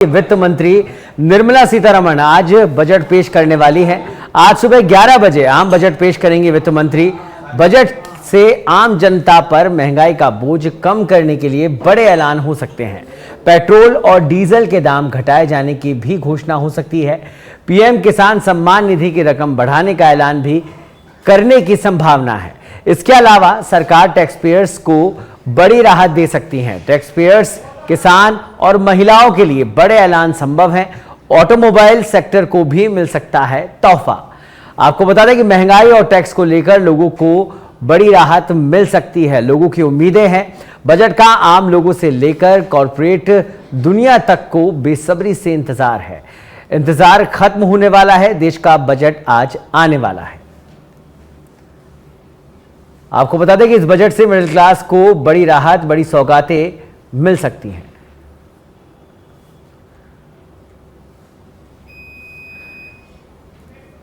वित्त मंत्री निर्मला सीतारमण आज बजट पेश करने वाली हैं। आज सुबह 11 बजे आम बजट पेश करेंगी वित्त मंत्री। बजट से आम जनता पर महंगाई का बोझ कम करने के लिए बड़े ऐलान हो सकते हैं। पेट्रोल और डीजल के दाम घटाए जाने की भी घोषणा हो सकती है। पीएम किसान सम्मान निधि की रकम बढ़ाने का ऐलान भी करने की संभावना है। इसके अलावा सरकार टैक्स पेयर्स को बड़ी राहत दे सकती है। टैक्स पेयर्स, किसान और महिलाओं के लिए बड़े ऐलान संभव हैं। ऑटोमोबाइल सेक्टर को भी मिल सकता है तोहफा। आपको बता दें कि महंगाई और टैक्स को लेकर लोगों को बड़ी राहत मिल सकती है। लोगों की उम्मीदें हैं। बजट का आम लोगों से लेकर कॉरपोरेट दुनिया तक को बेसब्री से इंतजार है। इंतजार खत्म होने वाला है। देश का बजट आज आने वाला है। आपको बता दें कि इस बजट से मिडिल क्लास को बड़ी राहत, बड़ी सौगातें मिल सकती हैं।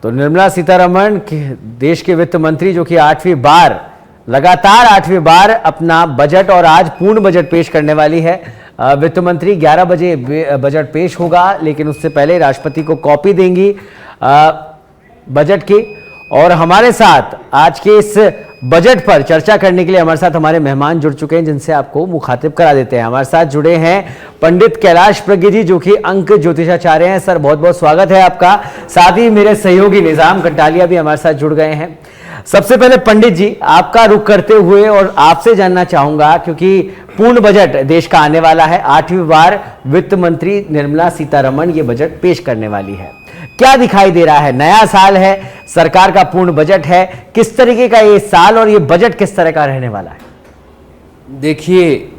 तो निर्मला सीतारमण देश के वित्त मंत्री, जो कि लगातार आठवीं बार अपना बजट और आज पूर्ण बजट पेश करने वाली है। वित्त मंत्री 11 बजे बजट पेश होगा, लेकिन उससे पहले राष्ट्रपति को कॉपी देंगी बजट की। और हमारे साथ आज के इस बजट पर चर्चा करने के लिए हमारे साथ हमारे मेहमान जुड़ चुके हैं, जिनसे आपको मुखातिब करा देते हैं। हमारे साथ जुड़े हैं पंडित कैलाश प्रज्ञ जी, जो कि अंक ज्योतिषाचार्य हैं। सर, बहुत बहुत स्वागत है आपका। साथ ही मेरे सहयोगी निजाम कटालिया भी हमारे साथ जुड़ गए हैं। सबसे पहले पंडित जी, आपका रुख करते हुए और आपसे जानना चाहूंगा, क्योंकि पूर्ण बजट देश का आने वाला है। 8वीं बार वित्त मंत्री निर्मला सीतारमण ये बजट पेश करने वाली है। क्या दिखाई दे रहा है? नया साल है, सरकार का पूर्ण बजट है। किस तरीके का ये साल और ये बजट किस तरह का रहने वाला है? देखिए,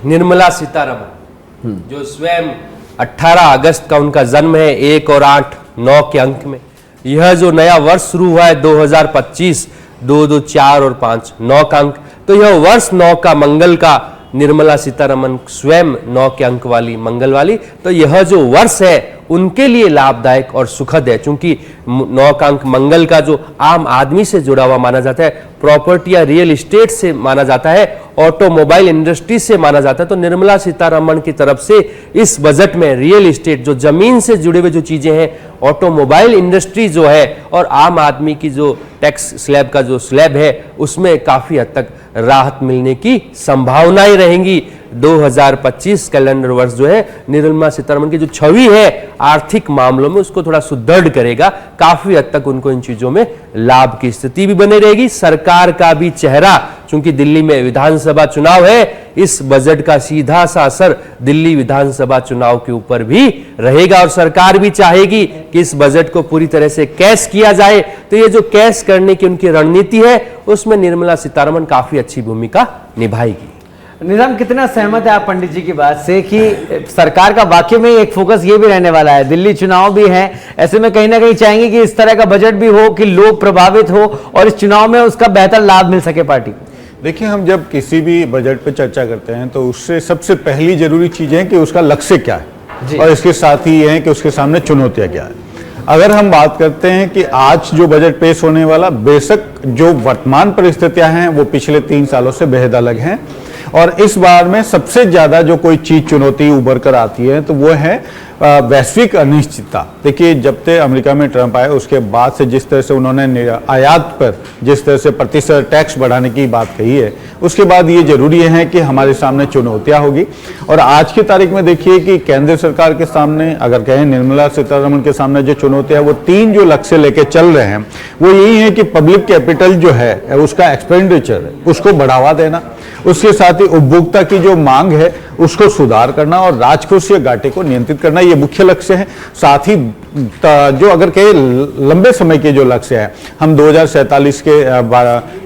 निर्मला सीतारमण जो स्वयं 18 अगस्त का उनका जन्म है, 1 और 8, 9 के अंक में। यह जो नया वर्ष शुरू हुआ है 2025, 2, 2, 4 और 5, 9 का अंक, तो यह वर्ष 9 का मंगल का, निर्मला सीतारमण स्वयं 9 के अंक वाली, मंगल वाली। तो यह जो वर्ष है उनके लिए लाभदायक और सुखद है, क्योंकि 9 का अंक मंगल का जो आम आदमी से जुड़ा हुआ माना जाता है, प्रॉपर्टी या रियल एस्टेट से माना जाता है, ऑटोमोबाइल इंडस्ट्री से माना जाता है। तो निर्मला सीतारमण की तरफ से इस बजट में रियल एस्टेट, जो जमीन से जुड़े हुए जो चीजें हैं, ऑटोमोबाइल इंडस्ट्री जो है, और आम आदमी की जो टैक्स स्लैब का जो स्लैब है, उसमें काफी हद तक राहत मिलने की संभावनाएं रहेंगी। 2025 कैलेंडर वर्ष जो है निर्मला सीतारमण की जो छवि है आर्थिक मामलों में, उसको थोड़ा सुदृढ़ करेगा। काफी हद तक उनको इन चीजों में लाभ की स्थिति भी बनी रहेगी। सरकार का भी चेहरा, चूंकि दिल्ली में विधानसभा चुनाव है, इस बजट का सीधा सा असर दिल्ली विधानसभा चुनाव के ऊपर भी रहेगा। और सरकार भी चाहेगी कि इस बजट को पूरी तरह से कैश किया जाए। तो ये जो कैश करने की उनकी रणनीति है, उसमें निर्मला सीतारमण काफी अच्छी भूमिका निभाएगी। निजाम, कितना सहमत है आप पंडित जी की बात से कि सरकार का वाकई में एक फोकस ये भी रहने वाला है, दिल्ली चुनाव भी है, ऐसे में कहीं ना कहीं चाहेंगे कि इस तरह का बजट भी हो कि लोग प्रभावित हो और इस चुनाव में उसका बेहतर लाभ मिल सके पार्टी को? देखिए, हम जब किसी भी बजट पे चर्चा करते हैं तो उससे सबसे पहली जरूरी चीज है कि उसका लक्ष्य क्या है, और इसके साथ ही ये है कि उसके सामने चुनौतियां क्या है। अगर हम बात करते हैं कि आज जो बजट पेश होने वाला, बेशक जो वर्तमान परिस्थितियां हैं वो पिछले 3 सालों से बेहद अलग हैं, और इस बार में सबसे ज्यादा जो कोई चीज चुनौती उभर कर आती है तो वो है वैश्विक अनिश्चितता। देखिए, जब से अमेरिका में ट्रंप आए उसके बाद से जिस तरह से उन्होंने आयात पर जिस तरह से प्रतिशत टैक्स बढ़ाने की बात कही है, उसके बाद ये जरूरी है कि हमारे सामने चुनौतियां होगी। और आज की तारीख में देखिए कि केंद्र सरकार के सामने, अगर कहें निर्मला सीतारमण के सामने जो चुनौतियां है, वो 3 जो लक्ष्य लेके चल रहे हैं वो यही है कि पब्लिक कैपिटल जो है उसका एक्सपेंडिचर उसको बढ़ावा देना, उसके साथ ही उपभोक्ता की जो मांग है उसको सुधार करना और राजकोषीय घाटे को नियंत्रित करना, ये मुख्य लक्ष्य है। साथ ही जो अगर कहे लंबे समय के जो लक्ष्य है, हम 2047 के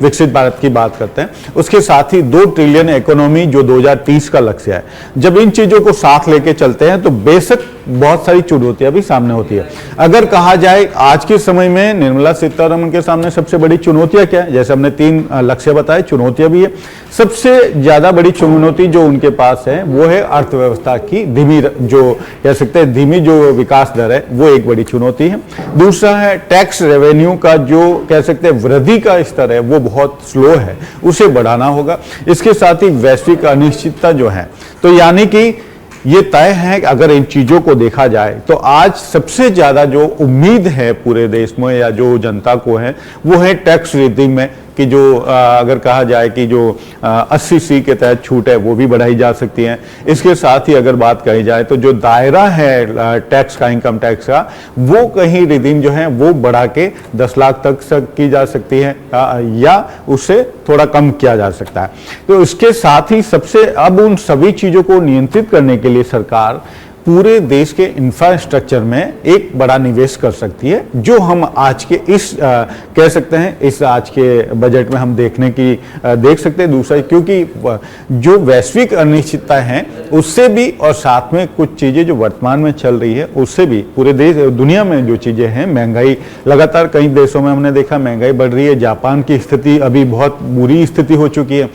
विकसित भारत की बात करते हैं, उसके साथ ही 2 ट्रिलियन इकोनॉमी जो 2030 का लक्ष्य है। जब इन चीजों को साथ लेके चलते हैं तो बेशक बहुत सारी चुनौतियां भी सामने होती है। अगर कहा जाए आज के समय में निर्मला सीतारमण के सामने सबसे बड़ी चुनौतियां क्या है, जैसे हमने 3 लक्ष्य बताए, चुनौतियां भी है। सबसे ज्यादा बड़ी चुनौती जो उनके पास है वो है अर्थव्यवस्था की धीमी, जो कह सकते हैं धीमी जो विकास दर है, वो एक बड़ी चुनौती है। दूसरा है टैक्स रेवेन्यू का जो कह सकते हैं वृद्धि का स्तर है वो बहुत स्लो है, उसे बढ़ाना होगा। इसके साथ ही वैश्विक अनिश्चितता जो है, तो यानी कि ये तय है कि अगर इन चीजों को देखा जाए तो आज सबसे ज्यादा जो उम्मीद है पूरे देश में या जो जनता को है वो है टैक्स रिजीम में कि जो अगर कहा जाए कि जो 80C के तहत छूट है वो भी बढ़ाई जा सकती है। इसके साथ ही अगर बात कही जाए तो जो दायरा है टैक्स का, इनकम टैक्स का, वो कहीं रिडीम जो है वो बढ़ा के 10 लाख तक की जा सकती है या उससे थोड़ा कम किया जा सकता है। तो इसके साथ ही सबसे अब उन सभी चीजों को नियंत्रित करने के लिए सरकार पूरे देश के इंफ्रास्ट्रक्चर में एक बड़ा निवेश कर सकती है, जो हम आज के इस कह सकते हैं इस आज के बजट में हम देख सकते हैं। दूसरा, क्योंकि जो वैश्विक अनिश्चितता है उससे भी और साथ में कुछ चीजें जो वर्तमान में चल रही है उससे भी पूरे दुनिया में जो चीजें हैं, महंगाई लगातार कई देशों में हमने देखा महंगाई बढ़ रही है। जापान की स्थिति अभी बहुत बुरी स्थिति हो चुकी है।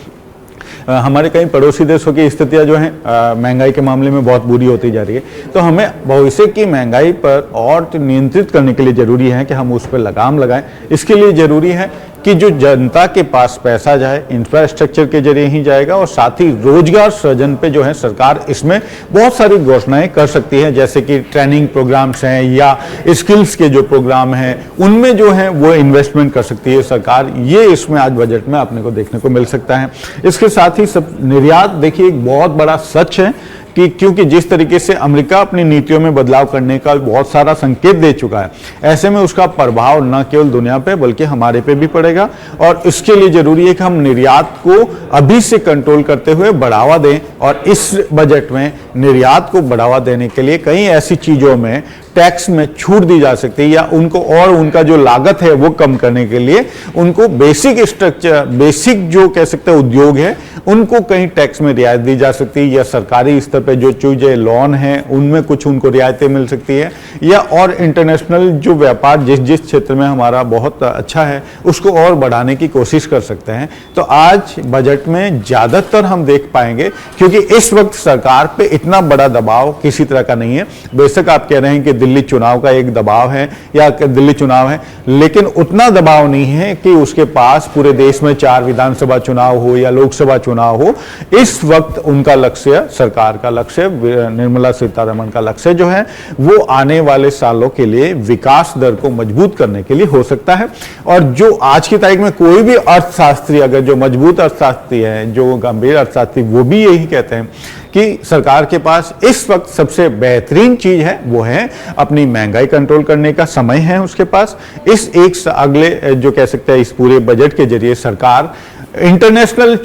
हमारे कई पड़ोसी देशों की स्थितियां जो हैं महंगाई के मामले में बहुत बुरी होती जा रही है। तो हमें भविष्य की महंगाई पर और नियंत्रित करने के लिए जरूरी है कि हम उस पर लगाम लगाएं। इसके लिए जरूरी है कि जो जनता के पास पैसा जाए इंफ्रास्ट्रक्चर के जरिए ही जाएगा और साथ ही रोजगार सृजन पे जो है सरकार इसमें बहुत सारी घोषणाएं कर सकती है, जैसे कि ट्रेनिंग प्रोग्राम्स हैं या स्किल्स के जो प्रोग्राम हैं उनमें जो है वो इन्वेस्टमेंट कर सकती है सरकार। ये इसमें आज बजट में अपने को देखने को मिल सकता है। इसके साथ ही सब निर्यात देखिए एक बहुत बड़ा सच है कि क्योंकि जिस तरीके से अमेरिका अपनी नीतियों में बदलाव करने का बहुत सारा संकेत दे चुका है, ऐसे में उसका प्रभाव न केवल दुनिया पे बल्कि हमारे पे भी पड़ेगा। और इसके लिए जरूरी है कि हम निर्यात को अभी से कंट्रोल करते हुए बढ़ावा दें और इस बजट में निर्यात को बढ़ावा देने के लिए कई ऐसी चीजों में टैक्स में छूट दी जा सकती है या उनको और उनका जो लागत है वो कम करने के लिए उनको बेसिक स्ट्रक्चर, बेसिक जो कह सकते हैं उद्योग है उनको कहीं टैक्स में रियायत दी जा सकती है या सरकारी स्तर पे जो चीजें लोन है उनमें कुछ उनको रियायतें मिल सकती है या और इंटरनेशनल जो व्यापार जिस क्षेत्र में हमारा बहुत अच्छा है उसको और बढ़ाने की कोशिश कर सकते हैं। तो आज बजट में ज्यादातर हम देख पाएंगे, क्योंकि इस वक्त सरकार पे इतना बड़ा दबाव किसी तरह का नहीं है। बेशक आप कह रहे हैं कि दिल्ली चुनाव का एक दबाव है या दिल्ली चुनाव है, लेकिन उतना दबाव नहीं है कि उसके पास पूरे देश में 4 विधानसभा चुनाव हो या लोकसभा चुनाव हो। इस वक्त उनका लक्ष्य, सरकार का लक्ष्य, निर्मला सीतारमण का लक्ष्य जो है वो आने वाले सालों के लिए विकास दर को मजबूत करने के लिए हो सकता है। और जो आज की तारीख में कोई भी अर्थशास्त्री, अगर जो मजबूत अर्थशास्त्री है, जो गंभीर अर्थशास्त्री, वो भी यही कहते हैं कि सरकार के पास इस वक्त सबसे बेहतरीन चीज है वो है अपनी महंगाई कंट्रोल करने का समय है उसके पास। इस एक अगले जो कह सकते हैं इस पूरे बजट के जरिए सरकार इंटरनेशनल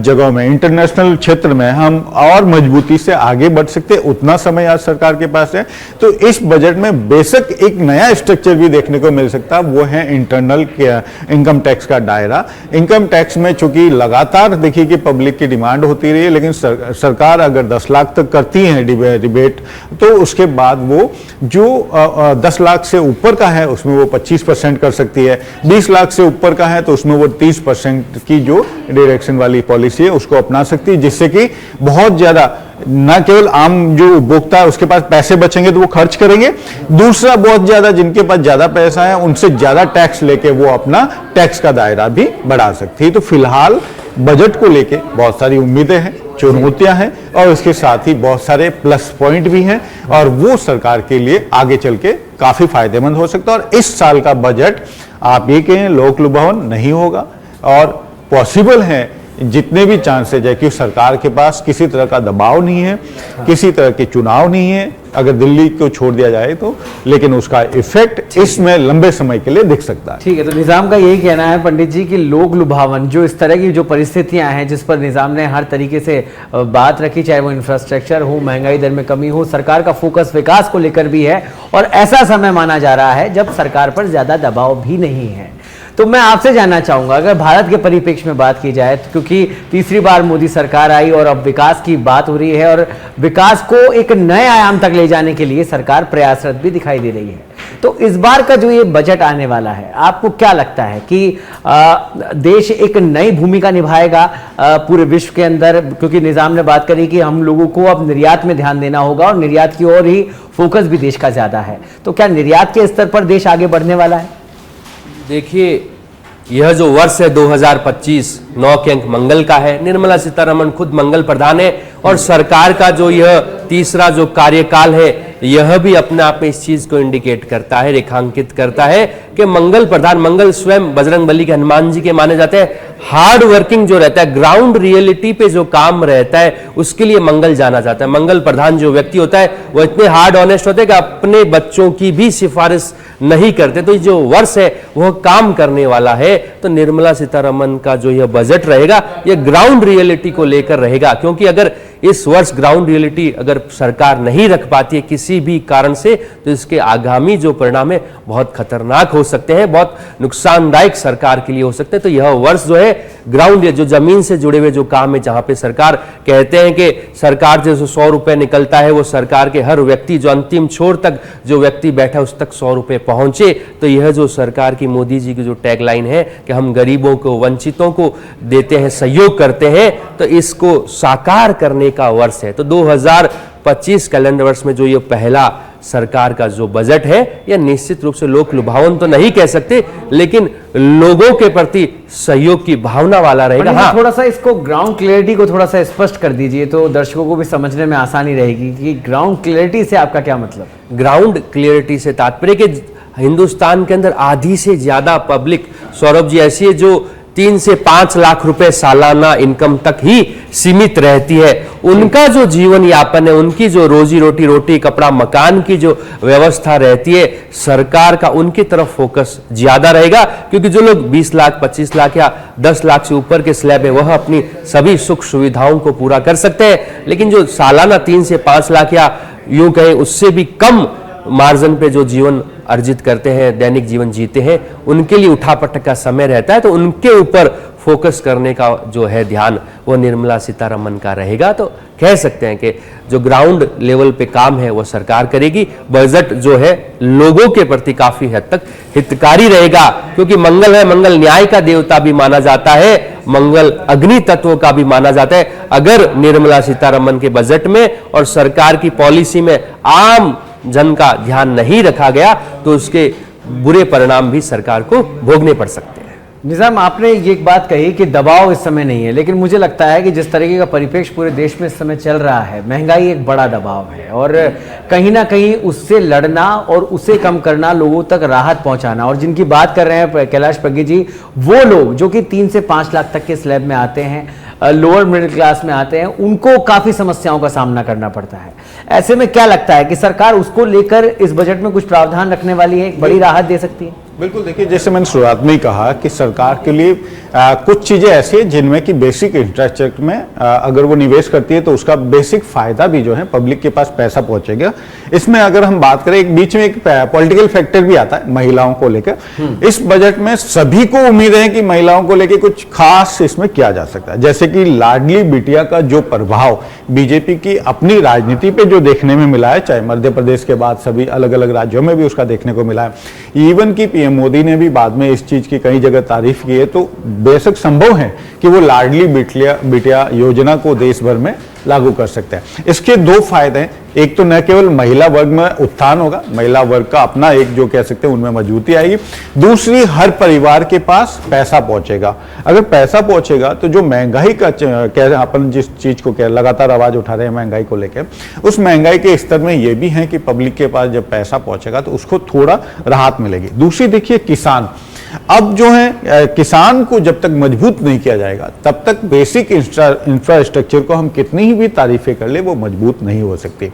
जगहों में, इंटरनेशनल क्षेत्र में हम और मजबूती से आगे बढ़ सकते, उतना समय आज सरकार के पास है। तो इस बजट में बेशक एक नया स्ट्रक्चर भी देखने को मिल सकता, वो है इंटरनल इनकम टैक्स का दायरा। इनकम टैक्स में चूंकि लगातार देखिए कि पब्लिक की डिमांड होती रही है, लेकिन सरकार अगर 10 लाख तक करती है रिबेट, तो उसके बाद वो जो 10 लाख से ऊपर का है उसमें वो 25% कर सकती है, 20 लाख से ऊपर का है तो उसमें वो 30% की जो डायरेक्शन वाली पॉलिसी है उसको अपना सकती है, जिससे कि बहुत ज्यादा न केवल आम जो उपभोक्ता है उसके पास पैसे बचेंगे तो वो खर्च करेंगे, दूसरा बहुत ज्यादा जिनके पास ज्यादा पैसा है उनसे ज्यादा टैक्स लेके वो अपना टैक्स का दायरा भी बढ़ा सकती है। तो फिलहाल बजट को लेके बहुत सारी उम्मीदें हैं, चुनौतियां हैं और इसके साथ ही बहुत सारे प्लस पॉइंट भी हैं और वो सरकार के लिए आगे चल के काफी फायदेमंद हो सकता है। और इस साल का बजट आप ये कहें लोक लुभावन नहीं होगा और पॉसिबल है जितने भी चांसेज है कि सरकार के पास किसी तरह का दबाव नहीं है, किसी तरह के चुनाव नहीं है अगर दिल्ली को छोड़ दिया जाए तो, लेकिन उसका इफेक्ट इसमें लंबे समय के लिए दिख सकता है। ठीक है, तो निजाम का यही कहना है पंडित जी कि लोक लुभावन जो इस तरह की जो परिस्थितियां हैं जिस पर निजाम ने हर तरीके से बात रखी, चाहे वो इंफ्रास्ट्रक्चर हो, महंगाई दर में कमी हो, सरकार का फोकस विकास को लेकर भी है और ऐसा समय माना जा रहा है जब सरकार पर ज्यादा दबाव भी नहीं है। तो मैं आपसे जानना चाहूंगा, अगर भारत के परिप्रेक्ष्य में बात की जाए तो क्योंकि तीसरी बार मोदी सरकार आई और अब विकास की बात हो रही है और विकास को एक नए आयाम तक ले जाने के लिए सरकार प्रयासरत भी दिखाई दे रही है, तो इस बार का जो ये बजट आने वाला है आपको क्या लगता है कि देश एक नई भूमिका निभाएगा पूरे विश्व के अंदर? क्योंकि निजाम ने बात करी कि हम लोगों को अब निर्यात में ध्यान देना होगा और निर्यात की ओर ही फोकस भी देश का ज्यादा है, तो क्या निर्यात के स्तर पर देश आगे बढ़ने वाला है? देखिए, यह जो वर्ष है 2025 9 के अंक मंगल का है। निर्मला सीतारमण खुद मंगल प्रधान है और सरकार का जो यह तीसरा जो कार्यकाल है यह भी अपने आप में इस चीज को इंडिकेट करता है, रेखांकित करता है कि मंगल प्रधान, मंगल स्वयं बजरंगबली के हनुमान जी के माने जाते हैं। हार्ड वर्किंग जो रहता है, ग्राउंड रियलिटी पे जो काम रहता है, उसके लिए मंगल जाना जाता है। मंगल प्रधान जो व्यक्ति होता है वो इतने हार्ड ऑनेस्ट होते हैं कि अपने बच्चों की भी सिफारिश नहीं करते। तो जो वर्ष है वह काम करने वाला है। तो निर्मला सीतारमण का जो यह बजट रहेगा यह ग्राउंड रियलिटी को लेकर रहेगा, क्योंकि अगर इस वर्ष ग्राउंड रियलिटी अगर सरकार नहीं रख पाती है किसी भी कारण से, तो इसके आगामी जो परिणाम है बहुत खतरनाक हो सकते हैं, बहुत नुकसानदायक सरकार के लिए हो सकते हैं। तो यह वर्ष जो है ग्राउंड, जो जमीन से जुड़े हुए जो काम है, जहां पे सरकार कहते हैं कि सरकार से 100 रुपए निकलता है वो सरकार के हर व्यक्ति, जो अंतिम छोर तक जो व्यक्ति बैठा उस तक 100 रुपए पहुंचे। तो यह जो सरकार की, मोदी जी की जो टैगलाइन है कि हम गरीबों को, वंचितों को देते हैं, सहयोग करते हैं, तो इसको साकार करने का वर्ष है। तो 2025 कैलेंडर वर्ष में जो ये पहला सरकार का जो बजट है यह निश्चित रूप से लोक लुभावन तो नहीं कह सकते, लेकिन लोगों के प्रति सहयोग की भावना वाला रहेगा। हाँ, थोड़ा सा इसको ग्राउंड क्लियरिटी को थोड़ा सा स्पष्ट कर दीजिए तो दर्शकों को भी समझने में आसानी रहेगी कि ग्राउंड क्लियरिटी से आपका क्या मतलब है। ग्राउंड क्लियरिटी से तात्पर्य कि हिंदुस्तान के अंदर आधी से ज्यादा पब्लिक, सौरभ जी, ऐसी है जो 3 से 5 लाख रुपए सालाना इनकम तक ही सीमित रहती है। उनका जो जीवन यापन है, उनकी जो रोजी रोटी, रोटी कपड़ा मकान की जो व्यवस्था रहती है, सरकार का उनकी तरफ फोकस ज्यादा रहेगा। क्योंकि जो लोग 20 लाख, 25 लाख या 10 लाख से ऊपर के स्लैब है वह अपनी सभी सुख सुविधाओं को पूरा कर सकते हैं, लेकिन जो सालाना 3 से 5 लाख या यूं कहें उससे भी कम मार्जिन पे जो जीवन अर्जित करते हैं, दैनिक जीवन जीते हैं, उनके लिए उठापटक का समय रहता है। तो उनके ऊपर फोकस करने का जो है ध्यान वो निर्मला सीतारमण का रहेगा। तो कह सकते हैं कि जो ग्राउंड लेवल पे काम है वो सरकार करेगी। बजट जो है लोगों के प्रति काफी हद तक हितकारी रहेगा, क्योंकि मंगल है, मंगल न्याय का देवता भी माना जाता है, मंगल अग्नि तत्व का भी माना जाता है। अगर निर्मला सीतारमण के बजट में और सरकार की पॉलिसी में आम जन का ध्यान नहीं रखा गया तो उसके बुरे परिणाम भी सरकार को भोगने पड़ सकते हैं। निजाम, आपने ये एक बात कही कि दबाव इस समय नहीं है, लेकिन मुझे लगता है कि जिस तरीके का परिप्रेक्ष्य पूरे देश में इस समय चल रहा है, महंगाई एक बड़ा दबाव है और कहीं ना कहीं उससे लड़ना और उसे कम करना, लोगों तक राहत पहुंचाना, और जिनकी बात कर रहे हैं कैलाश पग्गी जी, वो लोग जो कि 3 से 5 लाख तक के स्लैब में आते हैं, लोअर मिडिल क्लास में आते हैं, उनको काफी समस्याओं का सामना करना पड़ता है। ऐसे में क्या लगता है कि सरकार उसको लेकर इस बजट में कुछ प्रावधान रखने वाली है, बड़ी राहत दे सकती है? बिल्कुल, देखिए जैसे मैंने शुरुआत में ही कहा कि सरकार के लिए कुछ चीजें ऐसी हैं जिनमें कि बेसिक इंफ्रास्ट्रक्चर में अगर वो निवेश करती है तो उसका बेसिक फायदा भी जो है पब्लिक के पास पैसा पहुंचेगा। इसमें अगर हम बात करें, एक बीच में एक पॉलिटिकल फैक्टर भी आता है महिलाओं को लेकर। इस बजट में सभी को उम्मीद है कि महिलाओं को लेकर कुछ खास इसमें किया जा सकता है, जैसे कि लाडली बिटिया का जो प्रभाव बीजेपी की अपनी राजनीति पे जो देखने में मिला है, चाहे मध्य प्रदेश के बाद सभी अलग अलग राज्यों में भी उसका देखने को मिला है। इवन की पीएम मोदी ने भी बाद में इस चीज की कई जगह तारीफ की है। तो बेशक संभव है कि वो लाडली बिटिया योजना को देश भर में लागू कर सकते हैं। इसके 2 फायदे हैं, एक तो न केवल महिला वर्ग में उत्थान होगा, महिला वर्ग का अपना एक जो कह सकते हैं उनमें मजबूती आएगी, दूसरी हर परिवार के पास पैसा पहुंचेगा। अगर पैसा पहुंचेगा तो जो महंगाई का अपन जिस चीज को लगातार आवाज उठा रहे हैं महंगाई को लेकर, उस महंगाई के स्तर में ये भी है कि पब्लिक के पास जब पैसा पहुंचेगा तो उसको थोड़ा राहत मिलेगी। दूसरी देखिए किसान, अब जो है किसान को जब तक मजबूत नहीं किया जाएगा तब तक बेसिक इंफ्रास्ट्रक्चर को हम कितनी ही भी तारीफें कर ले वो मजबूत नहीं हो सकती।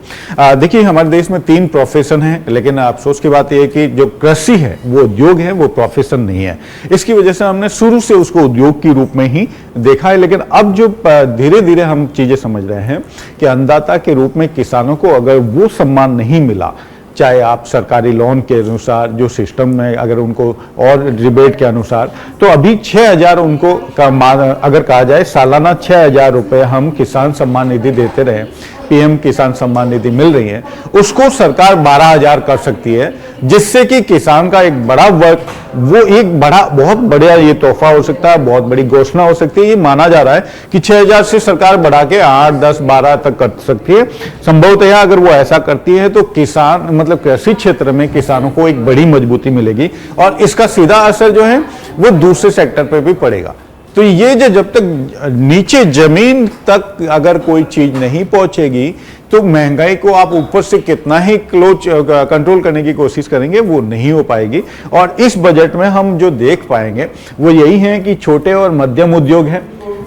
देखिए हमारे देश में 3 प्रोफेशन है, लेकिन अफसोस की बात यह है कि जो कृषि है वो उद्योग है, वो प्रोफेशन नहीं है। इसकी वजह से हमने शुरू से उसको उद्योग के रूप में ही देखा है, लेकिन अब जो धीरे धीरे हम चीजें समझ रहे हैं कि अन्नदाता के रूप में किसानों को अगर वो सम्मान नहीं मिला, चाहे आप सरकारी लोन के अनुसार जो सिस्टम में अगर उनको और रिबेट के अनुसार, तो अभी 6,000 उनको अगर कहा जाए सालाना 6,000 रुपए हम किसान सम्मान निधि देते रहे, पीएम किसान सम्मान निधि मिल रही है, उसको सरकार 12,000 कर सकती है, जिससे कि किसान का एक बड़ा वर्ग, वो एक बड़ा बहुत बढ़िया ये तोहफा हो सकता है, बहुत बड़ी घोषणा हो सकती है। ये माना जा रहा है कि 6,000 से सरकार बढ़ा के 8, 10, 12 तक कर सकती है। संभवतः अगर वो ऐसा करती है तो किसान मतलब कृषि क्षेत्र में किसानों को एक बड़ी मजबूती मिलेगी और इसका सीधा असर जो है वो दूसरे सेक्टर पर भी पड़ेगा। तो ये जो जब तक नीचे जमीन तक अगर कोई चीज नहीं पहुंचेगी तो महंगाई को आप ऊपर से कितना ही कंट्रोल करने की कोशिश करेंगे वो नहीं हो पाएगी। और इस बजट में हम जो देख पाएंगे वो यही है कि छोटे और मध्यम उद्योग है,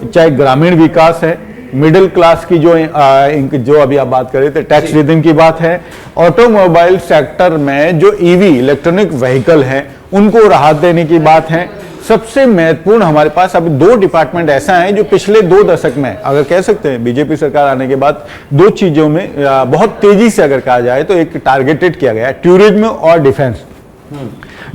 चाहे ग्रामीण विकास है, मिडिल क्लास की जो अभी आप बात कर रहे थे टैक्स रिदम की बात है, ऑटोमोबाइल सेक्टर में जो ईवी इलेक्ट्रॉनिक व्हीकल है उनको राहत देने की बात है। सबसे महत्वपूर्ण हमारे पास अभी 2 डिपार्टमेंट ऐसा है जो पिछले 2 दशक में अगर कह सकते हैं बीजेपी सरकार आने के बाद 2 चीजों में बहुत तेजी से अगर कहा जाए तो एक टारगेटेड किया गया है, टूरिज्म और डिफेंस।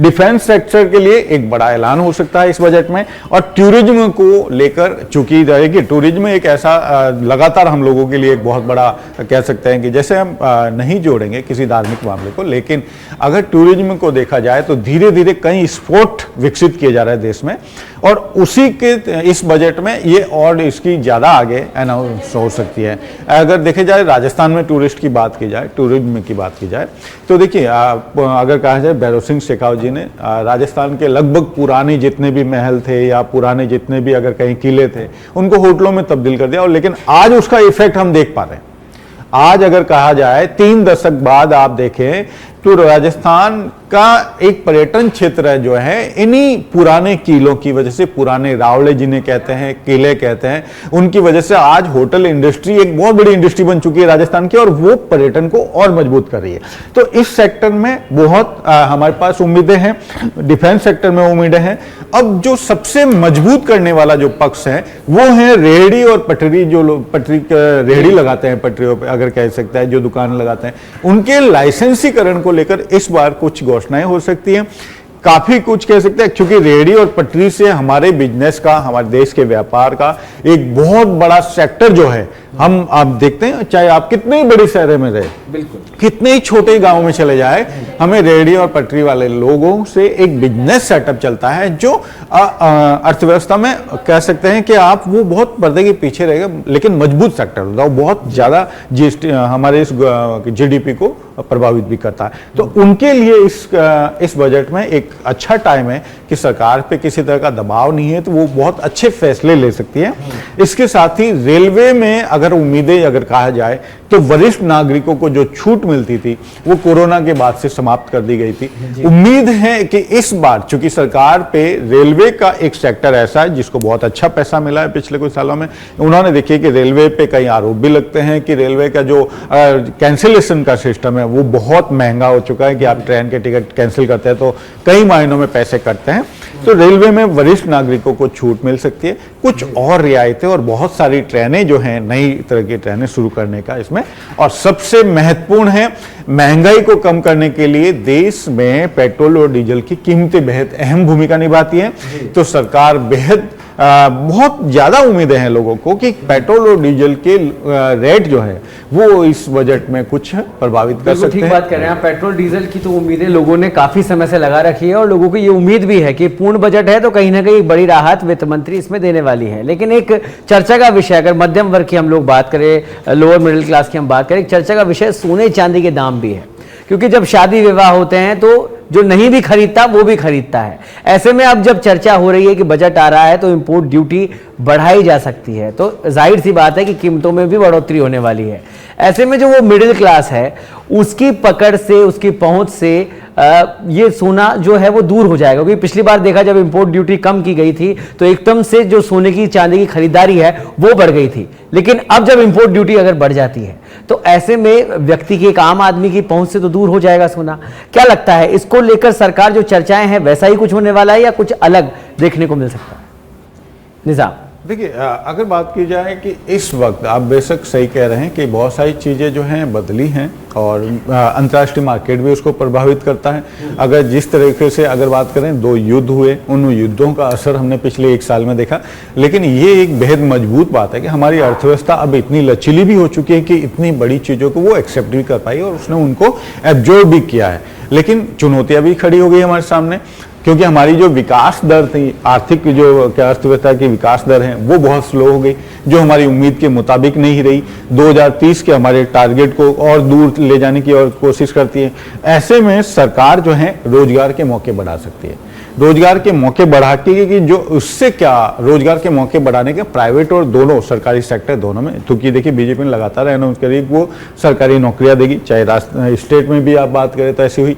डिफेंस सेक्टर के लिए एक बड़ा ऐलान हो सकता है इस बजट में। और टूरिज्म को लेकर चूंकि रहेगी, टूरिज्म एक ऐसा लगातार हम लोगों के लिए एक बहुत बड़ा कह सकते हैं कि जैसे हम नहीं जोड़ेंगे किसी धार्मिक मामले को, लेकिन अगर टूरिज्म को देखा जाए तो धीरे धीरे कई स्पोर्ट विकसित किए जा रहे हैं देश में, और उसी के इस बजट में ये और इसकी ज्यादा आगे अनाउंस हो सकती है। अगर देखे जाए राजस्थान में टूरिस्ट की बात की जाए, टूरिज्म की बात की जाए तो देखिए अगर कहा जाए भैरव सिंह शेखावत जी ने राजस्थान के लगभग पुराने जितने भी महल थे या पुराने जितने भी अगर कहीं किले थे उनको होटलों में तब्दील कर दिया। और लेकिन आज उसका इफेक्ट हम देख पा रहे हैं। आज अगर कहा जाए 3 दशक बाद आप देखें तो राजस्थान का एक पर्यटन क्षेत्र है जो है इन्हीं पुराने किलों की वजह से, पुराने रावले जिन्हें कहते हैं, किले कहते हैं, उनकी वजह से आज होटल इंडस्ट्री एक बहुत बड़ी इंडस्ट्री बन चुकी है राजस्थान की, और वो पर्यटन को और मजबूत कर रही है। तो इस सेक्टर में बहुत हमारे पास उम्मीदें हैं, डिफेंस सेक्टर में उम्मीदें हैं। अब जो सबसे मजबूत करने वाला जो पक्ष है वो है रेहड़ी और पटरी, जो लोग पटरी रेहड़ी लगाते हैं, पटरियों पर अगर कह सकता है जो दुकान लगाते हैं, उनके लाइसेंसीकरण को लेकर इस बार कुछ घोषणाएं हो सकती हैं। काफी कुछ कह सकते हैं क्योंकि रेहड़ी और पटरी से हमारे बिजनेस का, हमारे देश के व्यापार का एक बहुत बड़ा सेक्टर जो है, हम आप देखते हैं चाहे आप कितने ही बड़े शहर में रहे, बिल्कुल कितने ही छोटे गांव में चले जाए, हमें रेहड़ी और पटरी वाले लोगों से एक बिजनेस सेटअप चलता है जो अर्थव्यवस्था में कह सकते हैं कि आप वो बहुत पर्दे के पीछे रहेगा, लेकिन मजबूत सेक्टर होता है, बहुत ज्यादा जीएसटी हमारे इस जीडीपी को प्रभावित भी करता है। तो उनके लिए इस बजट में एक अच्छा टाइम है कि सरकार पे किसी तरह का दबाव नहीं है, तो वो बहुत अच्छे फैसले ले सकती है। इसके साथ ही रेलवे में अगर उम्मीदें अगर कहा जाए तो वरिष्ठ नागरिकों को जो छूट मिलती थी वो कोरोना के बाद से समाप्त कर दी गई थी। उम्मीद है कि इस बार चूंकि सरकार पे रेलवे का एक सेक्टर ऐसा है जिसको बहुत अच्छा पैसा मिला है पिछले कुछ सालों में, उन्होंने देखिए कि रेलवे पे कई आरोप भी लगते हैं कि रेलवे का जो कैंसिलेशन का सिस्टम है वो बहुत महंगा हो चुका है कि आप ट्रेन के टिकट कैंसिल करते हैं तो कई महीनों में पैसे कटते हैं। तो रेलवे में वरिष्ठ नागरिकों को छूट मिल सकती है, कुछ और रियायतें और बहुत सारी ट्रेनें जो हैं, नई तरह की ट्रेनें शुरू करने का इसमें। और सबसे महत्वपूर्ण है महंगाई को कम करने के लिए देश में पेट्रोल और डीजल की कीमतें बेहद अहम भूमिका निभाती हैं। तो सरकार बेहद बहुत ज्यादा उम्मीदें हैं लोगों को कि पेट्रोल और डीजल के रेट जो है वो इस बजट में कुछ प्रभावित कर सकते हैं। ठीक बात कर रहे हैं। पेट्रोल डीजल की तो उम्मीदें लोगों ने काफी समय से लगा रखी है और लोगों को ये उम्मीद भी है कि पूर्ण बजट है तो कहीं ना कहीं बड़ी राहत वित्त मंत्री इसमें देने वाली है। लेकिन एक चर्चा का विषय, अगर मध्यम वर्ग की हम लोग बात करें, लोअर मिडिल क्लास की हम बात करें, एक चर्चा का विषय सोने चांदी के दाम भी है, क्योंकि जब शादी विवाह होते हैं तो जो नहीं भी खरीदता वो भी खरीदता है। ऐसे में अब जब चर्चा हो रही है कि बजट आ रहा है तो इंपोर्ट ड्यूटी बढ़ाई जा सकती है, तो जाहिर सी बात है कि कीमतों में भी बढ़ोतरी होने वाली है। ऐसे में जो वो मिडिल क्लास है उसकी पकड़ से, उसकी पहुंच से ये सोना जो है वो दूर हो जाएगा। क्योंकि पिछली बार देखा जब इंपोर्ट ड्यूटी कम की गई थी तो एकदम से जो सोने की चांदी की खरीदारी है वो बढ़ गई थी, लेकिन अब जब इंपोर्ट ड्यूटी अगर बढ़ जाती है तो ऐसे में व्यक्ति की, एक आम आदमी की पहुंच से तो दूर हो जाएगा सोना। क्या लगता है इसको लेकर सरकार जो चर्चाएं हैं वैसा ही कुछ होने वाला है या कुछ अलग देखने को मिल सकता है? निजाम, देखिए अगर बात की जाए कि इस वक्त आप बेशक सही कह रहे हैं कि बहुत सारी चीज़ें जो हैं बदली हैं और अंतर्राष्ट्रीय मार्केट भी उसको प्रभावित करता है। अगर जिस तरीके से अगर बात करें 2 युद्ध हुए, उन युद्धों का असर हमने पिछले 1 साल में देखा, लेकिन ये एक बेहद मजबूत बात है कि हमारी अर्थव्यवस्था अब इतनी लचीली भी हो चुकी है कि इतनी बड़ी चीज़ों को वो एक्सेप्ट भी कर पाई और उसने उनको एब्जॉर्ब भी किया है। लेकिन चुनौतियाँ भी खड़ी हो गई हमारे सामने, क्योंकि हमारी जो विकास दर थी, आर्थिक जो अर्थव्यवस्था की विकास दर है वो बहुत स्लो हो गई, जो हमारी उम्मीद के मुताबिक नहीं रही। 2030 के हमारे टारगेट को और दूर ले जाने की और कोशिश करती है। ऐसे में सरकार जो है रोजगार के मौके बढ़ा सकती है। रोजगार के मौके बढ़ा के, जो उससे क्या रोजगार के मौके बढ़ाने के प्राइवेट और दोनों सरकारी सेक्टर दोनों में, क्योंकि देखिए बीजेपी ने लगातार अनाउंस करी वो सरकारी नौकरियां देगी, चाहे स्टेट में भी आप बात करें तो ऐसी हुई।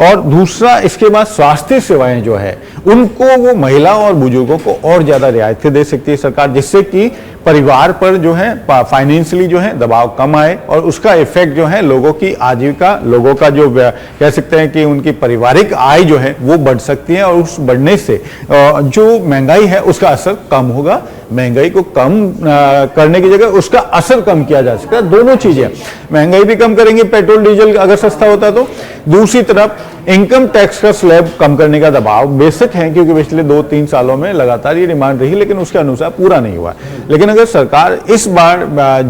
और दूसरा इसके बाद स्वास्थ्य सेवाएं जो है उनको वो महिला और बुजुर्गों को और ज्यादा रियायतें दे सकती है सरकार, जिससे कि परिवार पर जो है फाइनेंशियली जो है दबाव कम आए और उसका इफेक्ट जो है लोगों की आजीविका, लोगों का जो कह सकते हैं कि उनकी पारिवारिक आय जो है वो बढ़ सकती है, और उस बढ़ने से जो महंगाई है उसका असर कम होगा। महंगाई को कम करने की जगह उसका असर कम किया जा सकता है। दोनों चीजें, महंगाई भी कम करेंगे पेट्रोल डीजल अगर सस्ता होता है तो, दूसरी तरफ इनकम टैक्स का स्लैब कम करने का दबाव बेशक है, क्योंकि पिछले 2-3 सालों में लगातार ये डिमांड रही, लेकिन उसके अनुसार पूरा नहीं हुआ। लेकिन अगर सरकार इस बार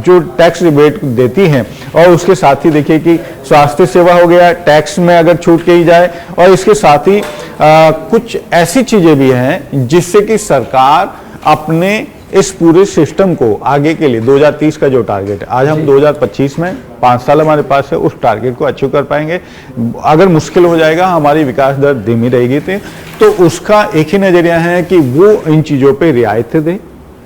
जो टैक्स रिबेट देती है और उसके साथ ही देखिए कि स्वास्थ्य सेवा हो गया, टैक्स में अगर छूट की जाए, और इसके साथ ही कुछ ऐसी चीजें भी हैं जिससे कि सरकार अपने इस पूरे सिस्टम को आगे के लिए 2030 का जो टारगेट है, आज हम 2025 में 5 साल हमारे पास है, उस टारगेट को अचीव कर पाएंगे। अगर मुश्किल हो जाएगा, हमारी विकास दर धीमी रहेगी तो उसका एक ही नजरिया है कि वो इन चीज़ों पे रियायतें दे।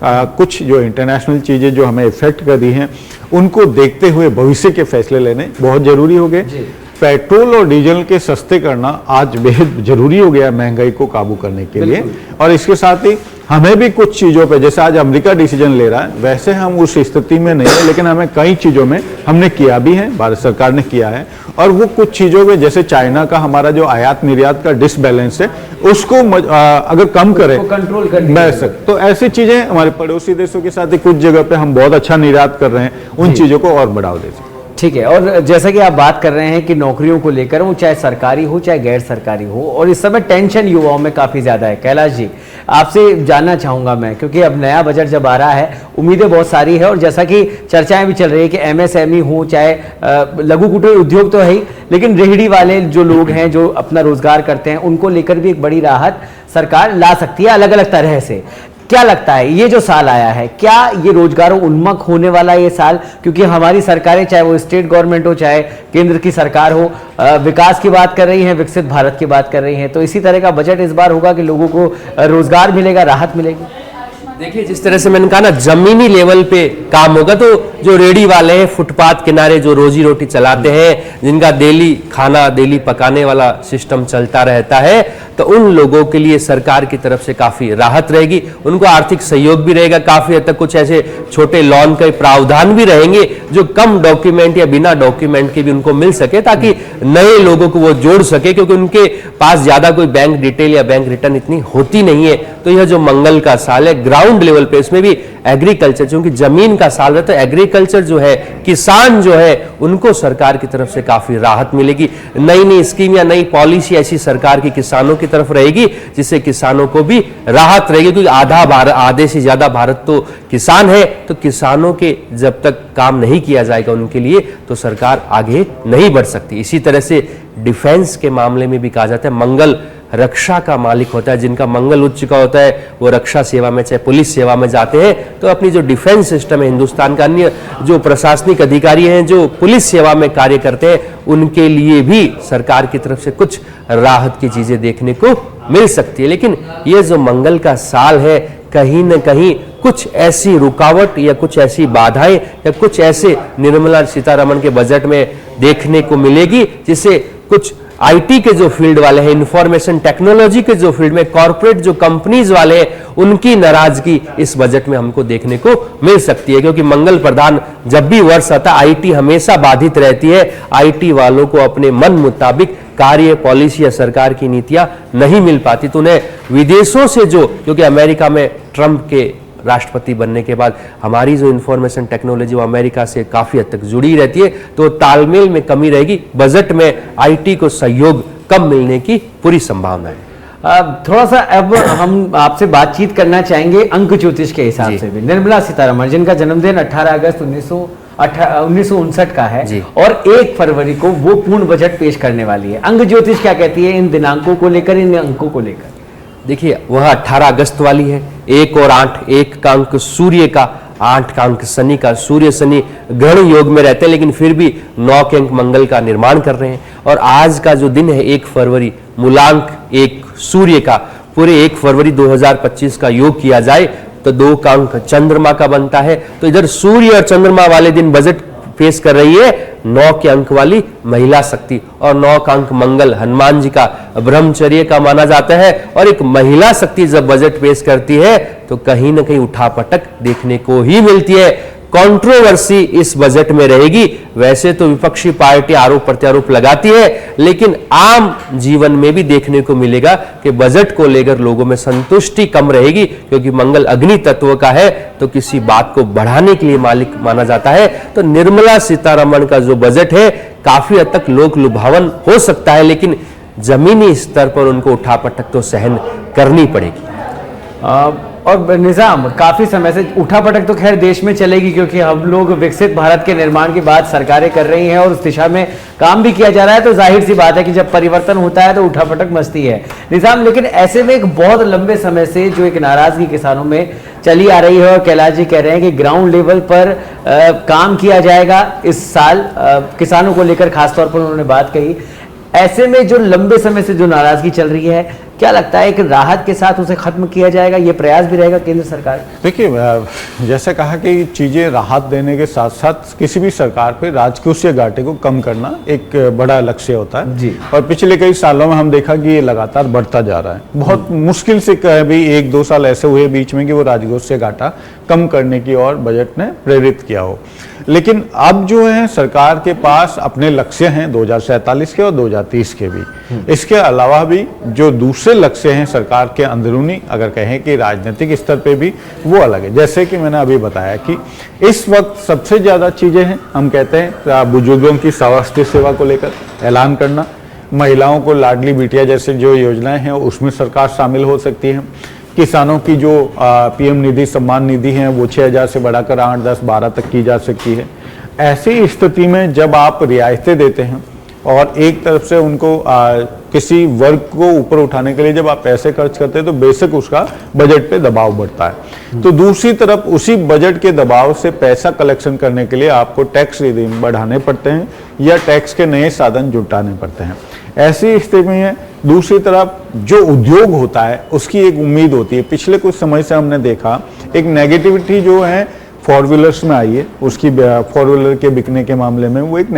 कुछ जो इंटरनेशनल चीज़ें जो हमें इफेक्ट कर रही हैं उनको देखते हुए भविष्य के फैसले लेने बहुत जरूरी हो गए। पेट्रोल और डीजल के सस्ते करना आज बेहद जरूरी हो गया महंगाई को काबू करने के लिए, और इसके साथ ही हमें भी कुछ चीजों पे, जैसे आज अमेरिका डिसीजन ले रहा है, वैसे हम उस स्थिति में नहीं है, लेकिन हमें कई चीजों में हमने किया भी है, भारत सरकार ने किया है, और वो कुछ चीजों में जैसे चाइना का हमारा जो आयात निर्यात का डिसबैलेंस है उसको अगर कम करें कंट्रोल कर बेशक, तो ऐसी चीजें हमारे पड़ोसी देशों के साथ ही कुछ जगह पे हम बहुत अच्छा निर्यात कर रहे हैं, उन चीजों को और बढ़ावा दे सकते। ठीक है। और जैसा कि आप बात कर रहे हैं कि नौकरियों को लेकर, वो चाहे सरकारी हो चाहे गैर सरकारी हो, और इस समय टेंशन युवाओं में काफ़ी ज़्यादा है। कैलाश जी, आपसे जानना चाहूँगा मैं, क्योंकि अब नया बजट जब आ रहा है, उम्मीदें बहुत सारी है, और जैसा कि चर्चाएं भी चल रही है कि एमएसएमई हो चाहे लघु कुटीर उद्योग तो है ही, लेकिन रेहड़ी वाले जो लोग हैं जो अपना रोजगार करते हैं, उनको लेकर भी एक बड़ी राहत सरकार ला सकती है अलग अलग तरह से। क्या लगता है ये जो साल आया है, क्या ये रोजगारों उन्मुख होने वाला ये साल? क्योंकि हमारी सरकारें, चाहे वो स्टेट गवर्नमेंट हो चाहे केंद्र की सरकार हो, विकास की बात कर रही हैं, विकसित भारत की बात कर रही हैं, तो इसी तरह का बजट इस बार होगा कि लोगों को रोजगार मिलेगा, राहत मिलेगी। देखिए, जिस तरह से मैंने कहा ना, जमीनी लेवल पे काम होगा, तो जो रेडी वाले हैं, फुटपाथ किनारे जो रोजी रोटी चलाते हैं, जिनका डेली खाना, डेली पकाने वाला सिस्टम चलता रहता है, तो उन लोगों के लिए सरकार की तरफ से काफी राहत रहेगी, उनको आर्थिक सहयोग भी रहेगा। काफी हद तक कुछ ऐसे छोटे लोन के प्रावधान भी रहेंगे जो कम डॉक्यूमेंट या बिना डॉक्यूमेंट के भी उनको मिल सके, ताकि नए लोगों को वो जोड़ सके, क्योंकि उनके पास ज्यादा कोई बैंक डिटेल या बैंक रिटर्न इतनी होती नहीं है। तो यह जो मंगल का साल है ग्राउंड लेवल पे, इसमें भी एग्रीकल्चर, क्योंकि जमीन का साल है, तो एग्रीकल्चर जो है, किसान जो है, उनको सरकार की तरफ से काफी राहत मिलेगी। नई नई स्कीम या नई पॉलिसी ऐसी सरकार की किसानों की तरफ रहेगी जिससे किसानों को भी राहत रहेगी, क्योंकि आधे से ज्यादा भारत तो किसान है, तो किसानों के जब तक काम नहीं किया जाएगा उनके लिए, तो सरकार आगे नहीं बढ़ सकती। इसी तरह से डिफेंस के मामले में भी कहा जाता है मंगल रक्षा का मालिक होता है। जिनका मंगल उच्च का होता है वो रक्षा सेवा में चाहे पुलिस सेवा में जाते हैं, तो अपनी जो डिफेंस सिस्टम है हिंदुस्तान का, अन्य जो प्रशासनिक अधिकारी हैं जो पुलिस सेवा में कार्य करते हैं, उनके लिए भी सरकार की तरफ से कुछ राहत की चीजें देखने को मिल सकती है। लेकिन ये जो मंगल का साल है, कहीं न कहीं कुछ ऐसी रुकावट या कुछ ऐसी बाधाएं या कुछ ऐसे निर्मला सीतारमण के बजट में देखने को मिलेगी, जिससे कुछ आईटी के जो फील्ड वाले हैं, इंफॉर्मेशन टेक्नोलॉजी के जो फील्ड में, कॉर्पोरेट जो कंपनीज वाले हैं, उनकी नाराजगी इस बजट में हमको देखने को मिल सकती है। क्योंकि मंगल प्रधान जब भी वर्ष आता, आईटी हमेशा बाधित रहती है। आईटी वालों को अपने मन मुताबिक कार्य, पॉलिसी या सरकार की नीतियां नहीं मिल पाती, तो उन्हें विदेशों से जो, क्योंकि अमेरिका में ट्रंप के राष्ट्रपति बनने के बाद हमारी जो इंफॉर्मेशन टेक्नोलॉजी वो अमेरिका से काफी हद तक जुड़ी रहती है, तो तालमेल में कमी रहेगी। बजट में आईटी को सहयोग कम मिलने की पूरी संभावना है। थोड़ा सा अब हम आपसे बातचीत करना चाहेंगे अंक ज्योतिष के हिसाब से भी। निर्मला सीतारमण जिनका जन्मदिन 18 अगस्त 1959 का है, और 1 फरवरी को वो पूर्ण बजट पेश करने वाली है। अंक ज्योतिष क्या कहती है इन दिनांकों को लेकर, इन अंकों को लेकर? देखिए, वह 18 अगस्त वाली है, 1 और 8, 1 का अंक सूर्य का, 8 का अंक शनि का, सूर्य शनि ग्रहण योग में रहते हैं लेकिन फिर भी 9 के अंक मंगल का निर्माण कर रहे हैं। और आज का जो दिन है 1 फरवरी, मूलांक 1 सूर्य का, पूरे 1 फरवरी 2025 का योग किया जाए तो 2 का अंक चंद्रमा का बनता है। तो इधर सूर्य और चंद्रमा वाले दिन बजट पेश कर रही है 9 के अंक वाली महिला शक्ति, और 9 का अंक मंगल हनुमान जी का ब्रह्मचर्य का माना जाता है। और एक महिला शक्ति जब बजट पेश करती है तो कहीं ना कहीं उठापटक देखने को ही मिलती है। कंट्रोवर्सी इस बजट में रहेगी। वैसे तो विपक्षी पार्टी आरोप प्रत्यारोप लगाती है, लेकिन आम जीवन में भी देखने को मिलेगा कि बजट को लेकर लोगों में संतुष्टि कम रहेगी, क्योंकि मंगल अग्नि तत्व का है तो किसी बात को बढ़ाने के लिए मालिक माना जाता है। तो निर्मला सीतारमण का जो बजट है काफी हद तक लोक लुभावन हो सकता है, लेकिन जमीनी स्तर पर उनको उठापटक तो सहन करनी पड़ेगी। और निजाम, काफी समय से उठापटक तो खैर देश में चलेगी, क्योंकि हम लोग विकसित भारत के निर्माण की बात सरकारें कर रही हैं और उस दिशा में काम भी किया जा रहा है। तो जाहिर सी बात है कि जब परिवर्तन होता है तो उठापटक मचती है निजाम। लेकिन ऐसे में एक बहुत लंबे समय से जो एक नाराजगी किसानों में चली आ रही है, और कैलाश जी कह रहे हैं कि ग्राउंड लेवल पर काम किया जाएगा इस साल, किसानों को लेकर खासतौर पर उन्होंने बात कही। ऐसे में जो लंबे समय से जो नाराजगी चल रही है, क्या लगता है कि राहत के साथ उसे खत्म किया जाएगा? ये प्रयास भी रहेगा केंद्र सरकार? देखिए, जैसे कहा कि चीजें राहत देने के साथ साथ किसी भी सरकार पे राजकोषीय घाटे को कम करना एक बड़ा लक्ष्य होता है जी। और पिछले कई सालों में हम देखा कि ये लगातार बढ़ता जा रहा है। बहुत मुश्किल से भी 1-2 साल ऐसे हुए बीच में कि वो राजकोषीय घाटा कम करने की ओर बजट ने प्रेरित किया हो। लेकिन अब जो है सरकार के पास अपने लक्ष्य हैं 2047 के और 2030 के भी। इसके अलावा भी जो दूसरे लक्ष्य हैं सरकार के अंदरूनी, अगर कहें कि राजनीतिक स्तर पे भी, वो अलग है। जैसे कि मैंने अभी बताया कि इस वक्त सबसे ज्यादा चीजें हैं, हम कहते हैं बुजुर्गों की स्वास्थ्य सेवा को लेकर ऐलान करना, महिलाओं को लाडली बिटिया जैसे जो योजनाएं हैं उसमें सरकार शामिल हो सकती है, किसानों की जो पीएम निधि सम्मान निधि है वो 6,000 से बढ़ाकर 8, 10, 12 तक की जा सकती है। ऐसी स्थिति में जब आप रियायतें देते हैं और एक तरफ से उनको किसी वर्ग को ऊपर उठाने के लिए जब आप पैसे खर्च करते हैं तो बेशक उसका बजट पे दबाव बढ़ता है। तो दूसरी तरफ उसी बजट के दबाव से पैसा कलेक्शन करने के लिए आपको टैक्स रिदीम बढ़ाने पड़ते हैं या टैक्स के नए साधन जुटाने पड़ते हैं। ऐसी स्थिति में दूसरी तरफ जो उद्योग होता है उसकी एक उम्मीद होती है। पिछले कुछ समय से हमने देखा एक नेगेटिविटी जो है 4 व्हीलर्स में आई है, उसकी 4 व्हीलर के बिकने के मामले में वो एक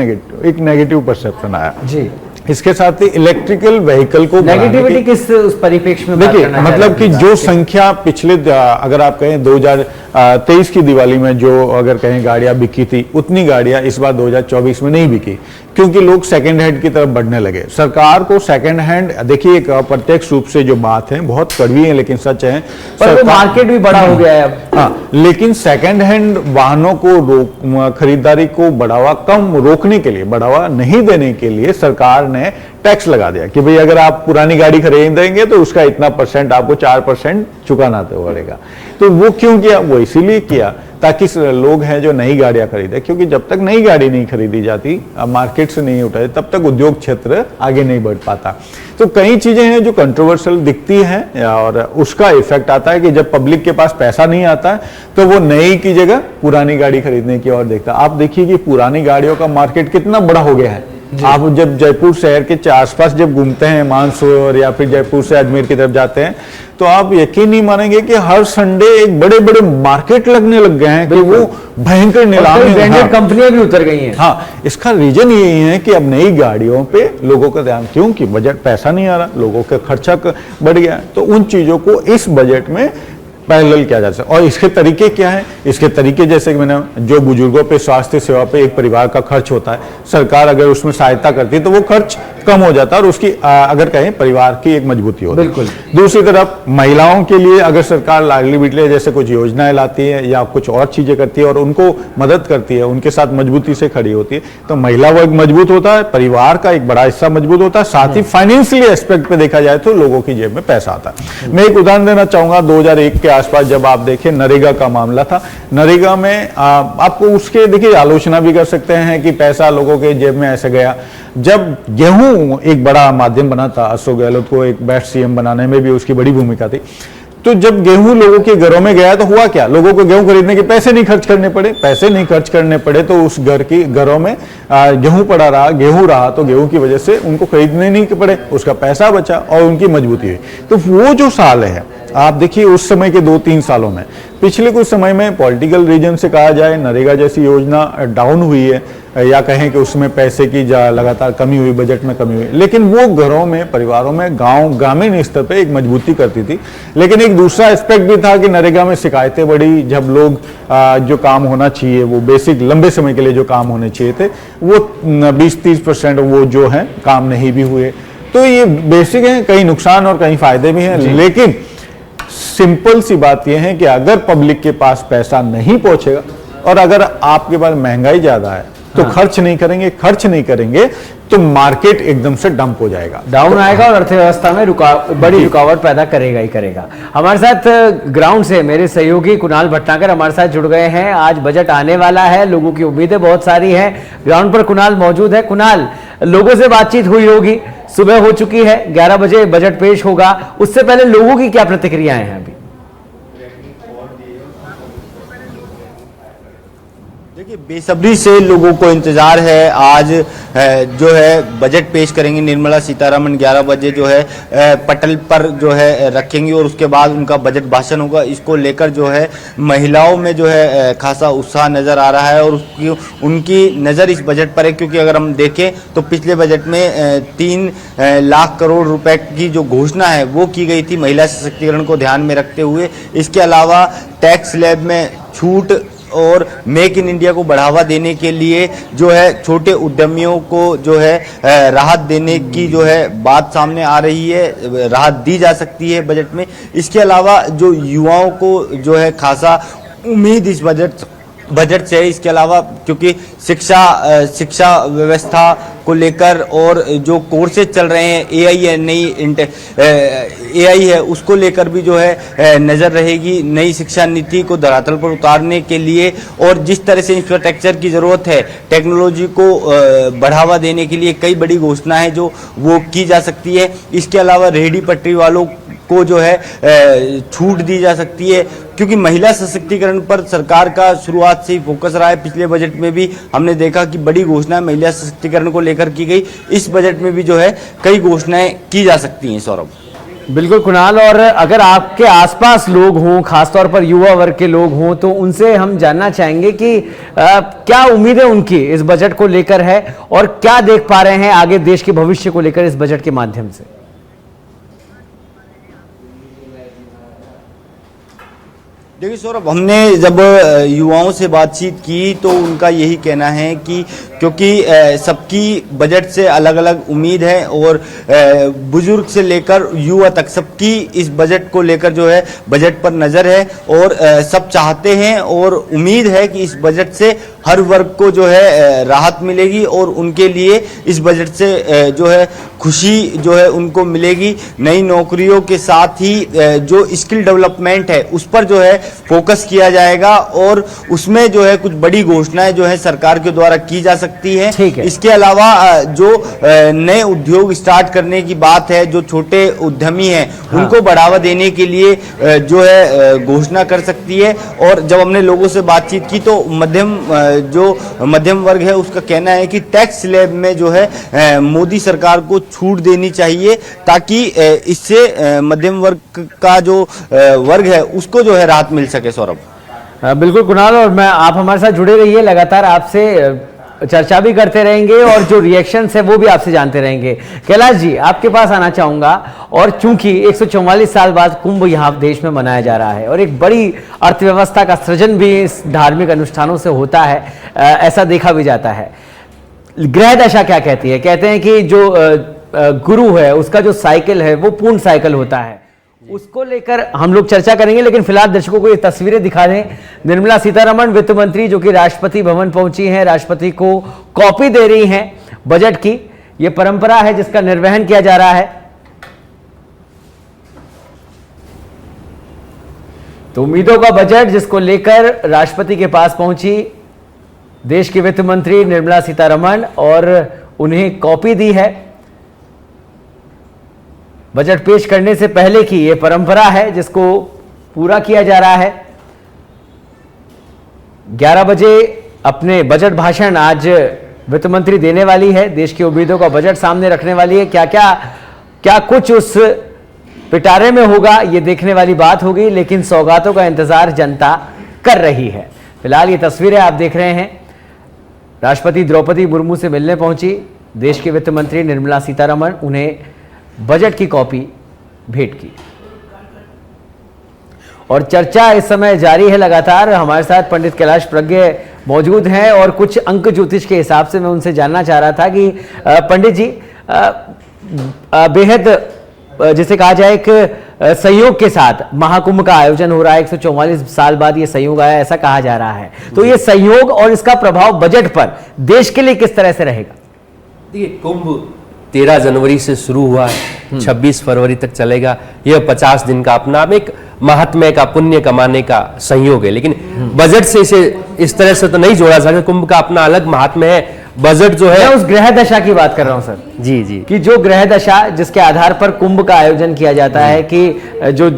नेगेटिव परसेप्शन आया जी। इसके साथ ही इलेक्ट्रिकल व्हीकल को नेगेटिविटी किस उस परिप्रेक्ष्य में देखिए, मतलब कि जो संख्या पिछले अगर आप कहें 2023 की दिवाली में जो अगर कहें गाड़ियां बिकी थी, उतनी गाड़ियां इस बार 2024 में नहीं बिकी, क्योंकि लोग सेकंड हैंड की तरफ बढ़ने लगे। सरकार को सेकंड हैंड, देखिए एक अप्रत्यक्ष रूप से जो बात है बहुत कड़वी है लेकिन सच है, पर वो मार्केट भी बड़ा हो गया है अब। हाँ, लेकिन सेकंड हैंड वाहनों को खरीदारी को रोकने के लिए, बढ़ावा नहीं देने के लिए सरकार ने टैक्स लगा दिया कि भाई अगर आप पुरानी गाड़ी खरीदेंगे तो उसका इतना % आपको 4% चुकाना पड़ेगा। तो वो क्यों किया? वो इसीलिए किया ताकि लोग हैं जो नई गाड़ियां खरीदे, क्योंकि जब तक नई गाड़ी नहीं खरीदी जाती, मार्केट से नहीं उठाई, तब तक उद्योग क्षेत्र आगे नहीं बढ़ पाता। तो कई चीजें हैं जो कंट्रोवर्शियल दिखती हैं और उसका इफेक्ट आता है कि जब पब्लिक के पास पैसा नहीं आता है तो वो नई की जगह पुरानी गाड़ी खरीदने की ओर देखता है। आप देखिए कि पुरानी गाड़ियों का मार्केट कितना बड़ा हो गया है। आप जब जयपुर शहर के आसपास जब घूमते हैं, मानसरोवर या फिर जयपुर से अजमेर की तरफ जाते हैं, तो आप यकीन नहीं मानेंगे कि हर संडे एक बड़े बड़े मार्केट लगने लग गए हैं कि वो भयंकर नीलामी, ब्रांडेड कंपनियां भी उतर गई हैं। हाँ, इसका रीजन यही है कि अब नई गाड़ियों पे लोगों का ध्यान, क्योंकि बजट पैसा नहीं आ रहा, लोगों का खर्चा बढ़ गया, तो उन चीजों को इस बजट में पैरेलल किया जा सकता है। और इसके तरीके क्या है? इसके तरीके जैसे कि मैंने जो बुजुर्गों पे स्वास्थ्य सेवा पे एक परिवार का खर्च होता है, सरकार अगर उसमें सहायता करती है तो वो खर्च कम हो जाता है और उसकी अगर कहें परिवार की एक मजबूती होती है। बिल्कुल। दूसरी तरफ महिलाओं के लिए अगर सरकार लाडली बिटिया जैसे कुछ योजनाएं लाती है या कुछ और चीजें करती है और उनको मदद करती है, उनके साथ मजबूती से खड़ी होती है, तो महिला वर्ग मजबूत होता है, परिवार का एक बड़ा हिस्सा मजबूत होता है, साथ ही फाइनेंशियली एस्पेक्ट पे देखा जाए तो लोगों की जेब में पैसा आता है। मैं एक उदाहरण देना चाहूंगा, 2001 के आसपास जब आप देखें नरेगा का मामला था, नरेगा में आपको उसके देखिए आलोचना भी कर सकते हैं कि पैसा लोगों के जेब में ऐसे गया। जब गेहूं एक बड़ा माध्यम बना था, अशोक गहलोत को एक बेस्ट सीएम बनाने में भी उसकी बड़ी भूमिका थी, तो जब गेहूं लोगों के घरों में गया तो हुआ क्या, लोगों को गेहूं खरीदने के पैसे नहीं खर्च करने पड़े, पैसे नहीं खर्च करने पड़े तो उस घरों में गेहूं पड़ा रहा, गेहूं रहा, तो गेहूं की वजह से उनको खरीदने नहीं पड़े, उसका पैसा बचा और उनकी मजबूती हुई। तो वो जो साल है आप देखिए उस समय के 2-3 सालों में, पिछले कुछ समय में पॉलिटिकल रीजन से कहा जाए नरेगा जैसी योजना डाउन हुई है, या कहें कि उसमें पैसे की लगातार कमी हुई, बजट में कमी हुई, लेकिन वो घरों में, परिवारों में, ग्रामीण स्तर पे एक मजबूती करती थी। लेकिन एक दूसरा एस्पेक्ट भी था कि नरेगा में शिकायतें बढ़ी, जब लोग जो काम होना चाहिए, वो बेसिक लंबे समय के लिए जो काम होने चाहिए थे, वो 20-30% वो जो है काम नहीं भी हुए। तो ये बेसिक है, कई नुकसान और कई फायदे भी हैं, लेकिन सिंपल सी बात यह है कि अगर पब्लिक के पास पैसा नहीं पहुंचेगा और अगर आपके पास महंगाई ज्यादा है तो खर्च नहीं करेंगे तो मार्केट एकदम से डंप हो जाएगा, डाउन आएगा और अर्थव्यवस्था में बड़ी रुकावट पैदा करेगा ही करेगा। हमारे साथ ग्राउंड से मेरे सहयोगी कुणाल भटनागर हमारे साथ जुड़ गए हैं। आज बजट आने वाला है, लोगों की उम्मीदें बहुत सारी हैं। ग्राउंड पर कुणाल मौजूद है। कुणाल, लोगों से बातचीत हुई होगी, सुबह हो चुकी है, 11 बजे बजट पेश होगा, उससे पहले लोगों की क्या प्रतिक्रियाएं हैं? अभी देखिए, बेसब्री से लोगों को इंतजार है। आज जो है बजट पेश करेंगे निर्मला सीतारमण, 11 बजे जो है पटल पर जो है रखेंगी और उसके बाद उनका बजट भाषण होगा। इसको लेकर जो है महिलाओं में जो है खासा उत्साह नज़र आ रहा है और उनकी नज़र इस बजट पर है, क्योंकि अगर हम देखें तो पिछले बजट में 3 लाख करोड़ रुपए की जो घोषणा है वो की गई थी महिला सशक्तिकरण को ध्यान में रखते हुए। इसके अलावा टैक्स स्लैब में छूट और मेक इन इंडिया को बढ़ावा देने के लिए जो है छोटे उद्यमियों को जो है राहत देने की जो है बात सामने आ रही है, राहत दी जा सकती है बजट में। इसके अलावा जो युवाओं को जो है खासा उम्मीद इस बजट से है। इसके अलावा क्योंकि शिक्षा व्यवस्था को लेकर और जो कोर्सेज चल रहे हैं, एआई है, नई एआई है, उसको लेकर भी जो है नज़र रहेगी। नई शिक्षा नीति को धरातल पर उतारने के लिए और जिस तरह से इंफ्रास्ट्रक्चर की ज़रूरत है, टेक्नोलॉजी को बढ़ावा देने के लिए कई बड़ी घोषणाएं जो वो की जा सकती है। इसके अलावा रेहड़ी पटरी वालों को जो है छूट दी जा सकती है, क्योंकि महिला सशक्तिकरण पर सरकार का शुरुआत से ही फोकस रहा है। पिछले बजट में भी हमने देखा कि बड़ी घोषणाएं महिला सशक्तिकरण को लेकर की गई। इस बजट में भी जो है कई घोषणाएं की जा सकती हैं। सौरभ, बिल्कुल कुणाल, और अगर आपके आसपास लोग हों, खासतौर पर युवा वर्ग के लोग हों, तो उनसे हम जानना चाहेंगे कि क्या उम्मीदें उनकी इस बजट को लेकर है और क्या देख पा रहे हैं आगे देश के भविष्य को लेकर इस बजट के माध्यम से। देखिए सौरभ, हमने जब युवाओं से बातचीत की तो उनका यही कहना है कि क्योंकि सबकी बजट से अलग अलग उम्मीद है और बुजुर्ग से लेकर युवा तक सबकी इस बजट को लेकर जो है बजट पर नज़र है और सब चाहते हैं और उम्मीद है कि इस बजट से हर वर्ग को जो है राहत मिलेगी और उनके लिए इस बजट से जो है खुशी जो है उनको मिलेगी। नई नौकरियों के साथ ही जो स्किल डेवलपमेंट है उस पर जो है फोकस किया जाएगा और उसमें जो है कुछ बड़ी घोषणाएं जो है सरकार के द्वारा की जा सकती है। इसके अलावा जो नए उद्योग स्टार्ट करने की बात है, जो छोटे उद्यमी हैं उनको बढ़ावा देने के लिए जो है घोषणा कर सकती है। और जब हमने लोगों से बातचीत की तो मध्यम वर्ग है उसका कहना है कि टैक्स स्लैब में जो है मोदी सरकार को छूट देनी चाहिए, ताकि इससे मध्यम वर्ग का जो वर्ग है उसको जो है राहत मिल सके। सौरभ, बिल्कुल कुणाल, और आप हमारे साथ जुड़े रहिए, लगातार आपसे चर्चा भी करते रहेंगे और जो रिएक्शंस है वो भी आपसे जानते रहेंगे। कैलाश जी, आपके पास आना चाहूंगा, और चूंकि 144 साल बाद कुंभ यहाँ देश में मनाया जा रहा है और एक बड़ी अर्थव्यवस्था का सृजन भी इस धार्मिक अनुष्ठानों से होता है, ऐसा देखा भी जाता है। ग्रह दशा क्या कहती है? कहते हैं कि जो गुरु है उसका जो साइकिल है वो पूर्ण साइकिल होता है, उसको लेकर हम लोग चर्चा करेंगे। लेकिन फिलहाल दर्शकों को ये तस्वीरें दिखा दें। निर्मला सीतारमण वित्त मंत्री जो कि राष्ट्रपति भवन पहुंची हैं, राष्ट्रपति को कॉपी दे रही हैं बजट की। ये परंपरा है जिसका निर्वहन किया जा रहा है। तो उम्मीदों का बजट जिसको लेकर राष्ट्रपति के पास पहुंची देश की वित्त मंत्री निर्मला सीतारमण और उन्हें कॉपी दी है। बजट पेश करने से पहले की ये परंपरा है जिसको पूरा किया जा रहा है। 11 बजे अपने बजट भाषण आज वित्त मंत्री देने वाली है, देश की उम्मीदों का बजट सामने रखने वाली है। क्या कुछ उस पिटारे में होगा, ये देखने वाली बात होगी, लेकिन सौगातों का इंतजार जनता कर रही है। फिलहाल ये तस्वीरें आप देख रहे हैं, राष्ट्रपति द्रौपदी मुर्मू से मिलने पहुंची देश के वित्त मंत्री निर्मला सीतारमण, उन्हें बजट की कॉपी भेंट की और चर्चा इस समय जारी है लगातार। हमारे साथ पंडित कैलाश प्रज्ञ मौजूद हैं और कुछ अंक ज्योतिष के हिसाब से मैं उनसे जानना चाह रहा था कि पंडित जी, बेहद जिसे कहा जाए एक संयोग के साथ महाकुंभ का आयोजन हो रहा है, 144 साल बाद ये संयोग आया ऐसा कहा जा रहा है, तो ये संयोग और इसका प्रभाव बजट पर देश के लिए किस तरह से रहेगा? देखिए, कुंभ 13 जनवरी से शुरू हुआ है, 26 फरवरी तक चलेगा। यह 50 दिन का अपना एक महात्म्य का, पुण्य कमाने का संयोग है, लेकिन बजट से इसे इस तरह से तो नहीं जोड़ा जा सकता। कुंभ का अपना अलग महात्म्य है। बजट जो है, मैं उस ग्रह दशा की बात कर रहा हूं सर। जी जी, कि जो ग्रह दशा जिसके आधार पर कुंभ का आयोजन किया जाता है, कि जो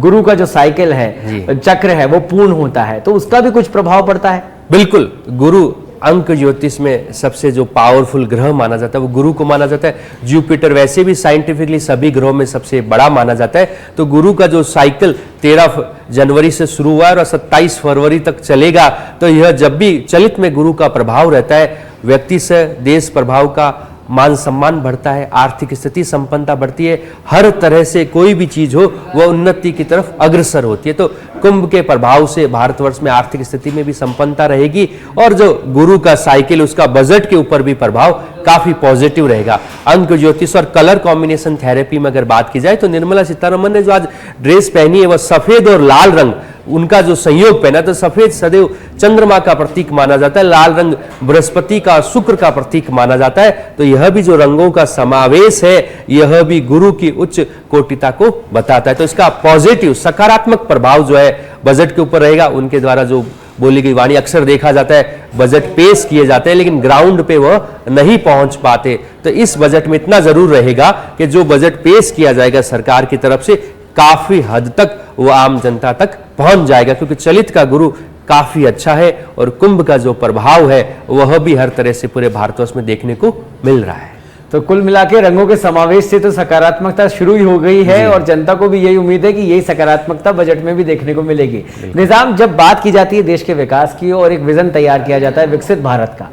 गुरु का जो साइकिल है, चक्र है, वो पूर्ण होता है, तो उसका भी कुछ प्रभाव पड़ता है। बिल्कुल। गुरु अंक ज्योतिष में सबसे जो पावरफुल ग्रह माना जाता है वो गुरु को माना जाता है। जुपिटर वैसे भी साइंटिफिकली सभी ग्रहों में सबसे बड़ा माना जाता है। तो गुरु का जो साइकिल 13 जनवरी से शुरू हुआ और 27 फरवरी तक चलेगा, तो यह जब भी चलित में गुरु का प्रभाव रहता है, व्यक्ति से देश प्रभाव का मान सम्मान बढ़ता है, आर्थिक स्थिति संपन्नता बढ़ती है, हर तरह से कोई भी चीज हो वह उन्नति की तरफ अग्रसर होती है। तो कुंभ के प्रभाव से भारतवर्ष में आर्थिक स्थिति में भी संपन्नता रहेगी और जो गुरु का साइकिल, उसका बजट के ऊपर भी प्रभाव काफी पॉजिटिव रहेगा। अंक ज्योतिष और कलर कॉम्बिनेशन थेरेपी में अगर बात की जाए तो निर्मला सीतारमण ने जो आज ड्रेस पहनी है वह सफेद और लाल रंग, उनका जो संयोग पहना, तो सफेद सदैव चंद्रमा का प्रतीक माना जाता है, लाल रंग बृहस्पति का, शुक्र का प्रतीक माना जाता है। तो यह भी जो रंगों का समावेश है, यह भी गुरु की उच्च कोटिता को बताता है। तो इसका पॉजिटिव सकारात्मक प्रभाव जो है बजट के ऊपर रहेगा। उनके द्वारा जो बोली गई वाणी, अक्सर देखा जाता है बजट पेश किए जाते हैं लेकिन ग्राउंड पे वह नहीं पहुंच पाते, तो इस बजट में इतना जरूर रहेगा कि जो बजट पेश किया जाएगा सरकार की तरफ से, काफी हद तक वो आम जनता तक पहुंच जाएगा, क्योंकि चलित का गुरु काफी अच्छा है और कुंभ का जो प्रभाव है वह भी हर तरह से पूरे भारतवर्ष में देखने को मिल रहा है। तो कुल मिला के रंगों के समावेश से तो सकारात्मकता शुरू ही हो गई है और जनता को भी यही उम्मीद है कि यही सकारात्मकता बजट में भी देखने को मिलेगी। निजाम, जब बात की जाती है देश के विकास की और एक विजन तैयार किया जाता है विकसित भारत का,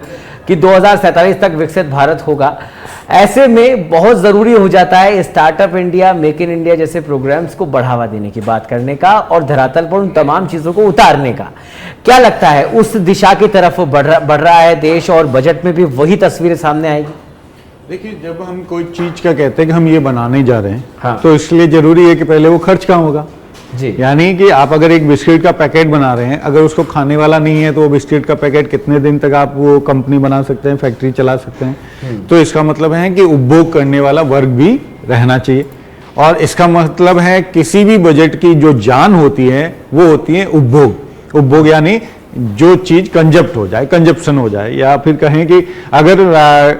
कि 2047 तक विकसित भारत होगा, ऐसे में बहुत जरूरी हो जाता है startup India, make in India जैसे प्रोग्राम्स को बढ़ावा देने की बात करने का और धरातल पर उन तमाम चीजों को उतारने का। क्या लगता है उस दिशा की तरफ बढ़ रहा है देश और बजट में भी वही तस्वीरें सामने आएगी? देखिए, जब हम कोई चीज का कहते हैं कि हम ये बनाने जा रहे हैं, हाँ। तो इसलिए जरूरी है कि पहले वो खर्च कहाँ होगा जी। यानी कि आप अगर एक बिस्किट का पैकेट बना रहे हैं, अगर उसको खाने वाला नहीं है तो वो बिस्किट का पैकेट कितने दिन तक आप वो कंपनी बना सकते हैं, फैक्ट्री चला सकते हैं? तो इसका मतलब है कि उपभोग करने वाला वर्ग भी रहना चाहिए। और इसका मतलब है किसी भी बजट की जो जान होती है वो होती है उपभोग। उपभोग यानी जो चीज कंजप्ट हो जाए, कंजप्शन हो जाए, या फिर कहें कि अगर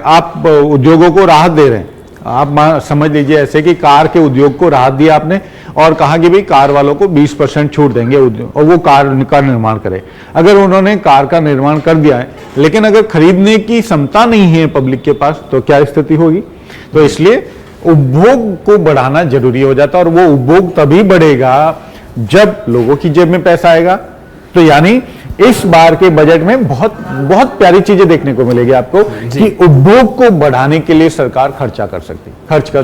आप उद्योगों को राहत दे रहे हैं, आप समझ लीजिए ऐसे कि कार के उद्योग को राहत दिया आपने और कहा कि भाई कार वालों को 20% छूट देंगे और वो कार का निर्माण करे। अगर उन्होंने कार का निर्माण कर दिया है लेकिन अगर खरीदने की क्षमता नहीं है पब्लिक के पास, तो क्या स्थिति होगी? तो इसलिए उपभोग को बढ़ाना जरूरी हो जाता है और वो उपभोग तभी बढ़ेगा जब लोगों की जेब में पैसा आएगा। तो यानी इस बार के बजट में बहुत बहुत प्यारी चीजें देखने को मिलेगी आपको कि उपभोग को बढ़ाने के लिए सरकार खर्च कर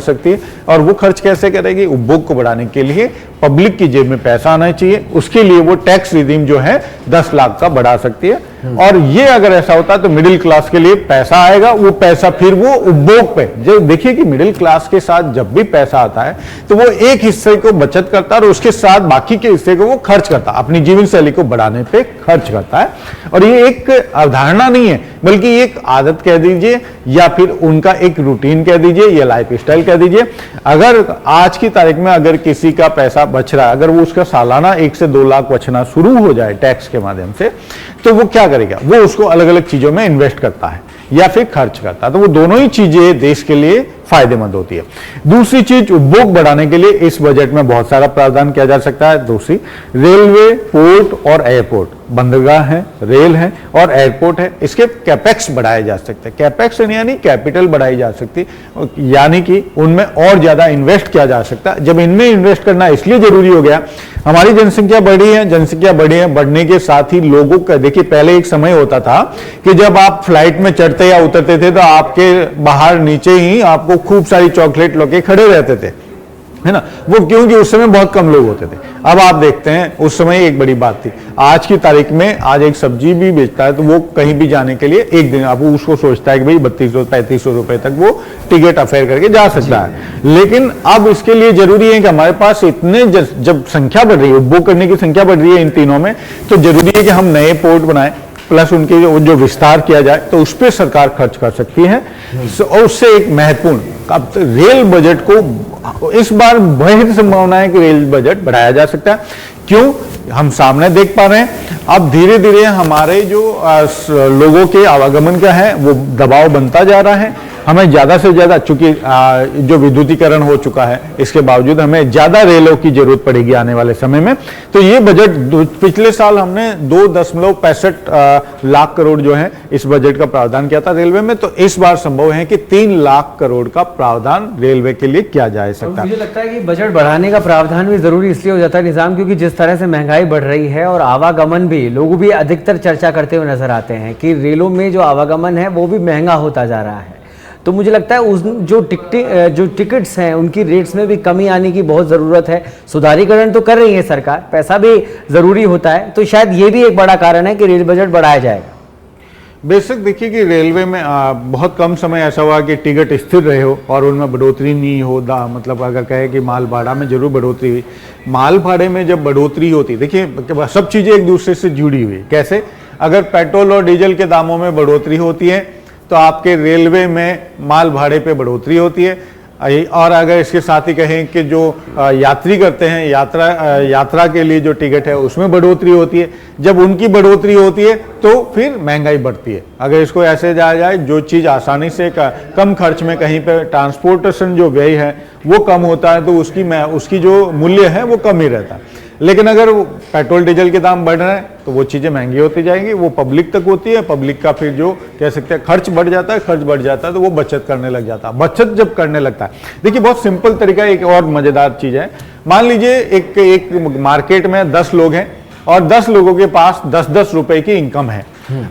सकती है। और वो खर्च कैसे करेगी? उपभोग को बढ़ाने के लिए पब्लिक की जेब में पैसा आना चाहिए, उसके लिए वो टैक्स रिडीम जो है 10 लाख का बढ़ा सकती है। और ये अगर ऐसा होता है तो मिडिल क्लास के लिए पैसा आएगा, वो पैसा फिर वो उपभोग पे, जो देखिए कि मिडिल क्लास के साथ जब भी पैसा आता है तो वो एक हिस्से को बचत करता है और उसके साथ बाकी के हिस्से को वो खर्च करता है, अपनी जीवन शैली को बढ़ाने पे खर्च करता है। और ये एक अवधारणा नहीं है बल्कि एक आदत कह दीजिए या फिर उनका एक रूटीन कह दीजिए या लाइफ स्टाइल कह दीजिए। अगर आज की तारीख में अगर किसी का पैसा बच रहा है, अगर वो उसका सालाना 1 से 2 लाख बचना शुरू हो जाए टैक्स के माध्यम से, तो वो क्या करेगा? वो उसको अलग अलग चीजों में इन्वेस्ट करता है या फिर खर्च करता है। तो वो दोनों ही चीजें देश के लिए फायदेमंद होती है। दूसरी चीज, उपभोग बढ़ाने के लिए इस बजट में बहुत सारा प्रावधान किया जा सकता है। दूसरी, रेलवे, पोर्ट और एयरपोर्ट, बंदरगाह है, रेल है और एयरपोर्ट है, इसके कैपेक्स बढ़ाए जा सकते हैं। कैपेक्स यानी कैपिटल बढ़ाई जा सकती है, यानी कि उनमें और ज्यादा इन्वेस्ट किया जा सकता है। जब इनमें इन्वेस्ट करना इसलिए जरूरी हो गया, हमारी जनसंख्या बढ़ी है, जनसंख्या बढ़ी है, बढ़ने के साथ ही लोगों का, देखिए पहले एक समय होता था कि जब आप फ्लाइट में चढ़ते या उतरते थे तो आपके बाहर नीचे ही आपको खूब सारी चॉकलेट लोग खड़े रहते थे, है ना। वो क्योंकि उस समय बहुत कम लोग होते थे। अब आप देखते हैं उस समय एक बड़ी बात थी। आज की तारीख में आज एक सब्जी भी बेचता है तो वो कहीं भी जाने के लिए एक दिन आप उसको सोचता है कि भाई 3200-3500 रुपए तक वो टिकट अफेयर करके जा सकता है। लेकिन अब इसके लिए जरूरी है कि हमारे पास इतने जब संख्या बढ़ रही है, उपभोग करने की संख्या बढ़ रही है इन तीनों में, तो जरूरी है कि हम नए पोर्ट बनाएं, प्लस उनके जो विस्तार किया जाए, तो उस पर सरकार खर्च कर सकती है। और उससे एक महत्वपूर्ण, अब रेल बजट को इस बार बेहद संभावना है कि रेल बजट बढ़ाया जा सकता है। क्यों? हम सामने देख पा रहे हैं अब धीरे धीरे हमारे जो लोगों के आवागमन का है वो दबाव बनता जा रहा है। हमें ज्यादा से ज्यादा, चूंकि जो विद्युतीकरण हो चुका है, इसके बावजूद हमें ज्यादा रेलों की जरूरत पड़ेगी आने वाले समय में। तो ये बजट, पिछले साल हमने 2.65 लाख करोड़ जो है इस बजट का प्रावधान किया था रेलवे में, तो इस बार संभव है कि 3 लाख करोड़ का प्रावधान रेलवे के लिए किया जा सकता है। मुझे लगता है कि बजट बढ़ाने का प्रावधान भी जरूरी इसलिए हो जाता है निजाम, क्योंकि जिस तरह से महंगाई बढ़ रही है और आवागमन भी, लोग भी अधिकतर चर्चा करते हुए नजर आते हैं कि रेलों में जो आवागमन है वो भी महंगा होता जा रहा है। तो मुझे लगता है उस जो टिकट्स हैं उनकी रेट्स में भी कमी आने की बहुत ज़रूरत है। सुधारीकरण तो कर रही है सरकार, पैसा भी ज़रूरी होता है, तो शायद ये भी एक बड़ा कारण है कि रेल बजट बढ़ाया जाएगा। बेशक देखिए कि रेलवे में बहुत कम समय ऐसा हुआ कि टिकट स्थिर रहे हो और उनमें बढ़ोतरी नहीं हो, मतलब अगर कहे कि माल भाड़ा में जरूर बढ़ोतरी हुई। माल भाड़े में जब बढ़ोतरी होती, देखिए सब चीज़ें एक दूसरे से जुड़ी हुई। कैसे? अगर पेट्रोल और डीजल के दामों में बढ़ोतरी होती है तो आपके रेलवे में माल भाड़े पे बढ़ोतरी होती है। और अगर इसके साथ ही कहें कि जो यात्री करते हैं, यात्रा के लिए जो टिकट है उसमें बढ़ोतरी होती है। जब उनकी बढ़ोतरी होती है तो फिर महंगाई बढ़ती है। अगर इसको ऐसे जाया जाए, जो चीज़ आसानी से कम खर्च में कहीं पर ट्रांसपोर्टेशन जो व्यय है वो कम होता है तो उसकी जो मूल्य है वो कम ही रहता है। लेकिन अगर पेट्रोल डीजल के दाम बढ़ रहे हैं तो वो चीज़ें महंगी होती जाएंगी, वो पब्लिक तक होती है। पब्लिक का फिर जो कह सकते हैं खर्च बढ़ जाता है तो वो बचत करने लग जाता है। बचत जब करने लगता है, देखिए बहुत सिंपल तरीका, एक और मजेदार चीज़ है। मान लीजिए एक मार्केट में 10 लोग हैं और 10 लोगों के पास 10-10 रुपए की इनकम है।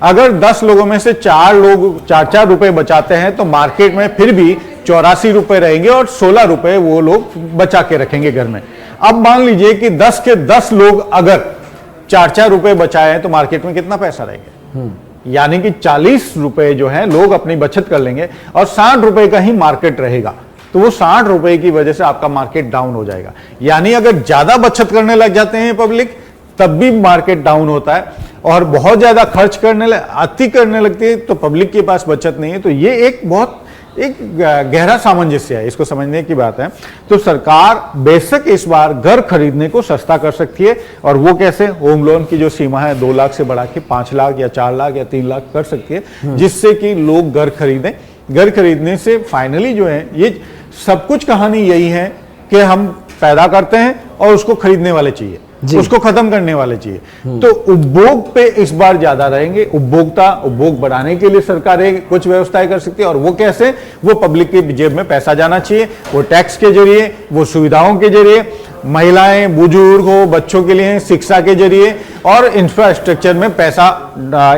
अगर 10 लोगों में से 4 लोग 4-4 रुपए बचाते हैं तो मार्केट में फिर भी 84 रुपए रहेंगे और 16 रुपए वो लोग बचा के रखेंगे घर में। अब मान लीजिए कि 10 के 10 लोग अगर 4-4 रुपए बचाए हैं तो मार्केट में कितना पैसा रहेगा? यानी कि 40 रुपए जो है लोग अपनी बचत कर लेंगे और 60 रुपए का ही मार्केट रहेगा। तो वो 60 रुपए की वजह से आपका मार्केट डाउन हो जाएगा। यानी अगर ज्यादा बचत करने लग जाते हैं पब्लिक तब भी मार्केट डाउन होता है, और बहुत ज्यादा खर्च अति करने लगती है तो पब्लिक के पास बचत नहीं है। तो ये एक गहरा सामंजस्य है, इसको समझने की बात है। तो सरकार बेशक इस बार घर खरीदने को सस्ता कर सकती है, और वो कैसे? होम लोन की जो सीमा है 2 लाख से बढ़ा के 5 लाख या 4 लाख या 3 लाख कर सकती है, जिससे कि लोग घर खरीदें। घर खरीदने से फाइनली जो है, ये सब कुछ कहानी यही है कि हम पैदा करते हैं और उसको खरीदने वाले चाहिए, उसको खत्म करने वाले चाहिए। तो उपभोग पे इस बार ज्यादा रहेंगे। उपभोग बढ़ाने के लिए सरकारें कुछ व्यवस्थाएं कर सकती है, और वो कैसे? वो पब्लिक की जेब में पैसा जाना चाहिए, वो टैक्स के जरिए, वो सुविधाओं के जरिए, महिलाएं, बुजुर्ग हो, बच्चों के लिए शिक्षा के जरिए, और इंफ्रास्ट्रक्चर में पैसा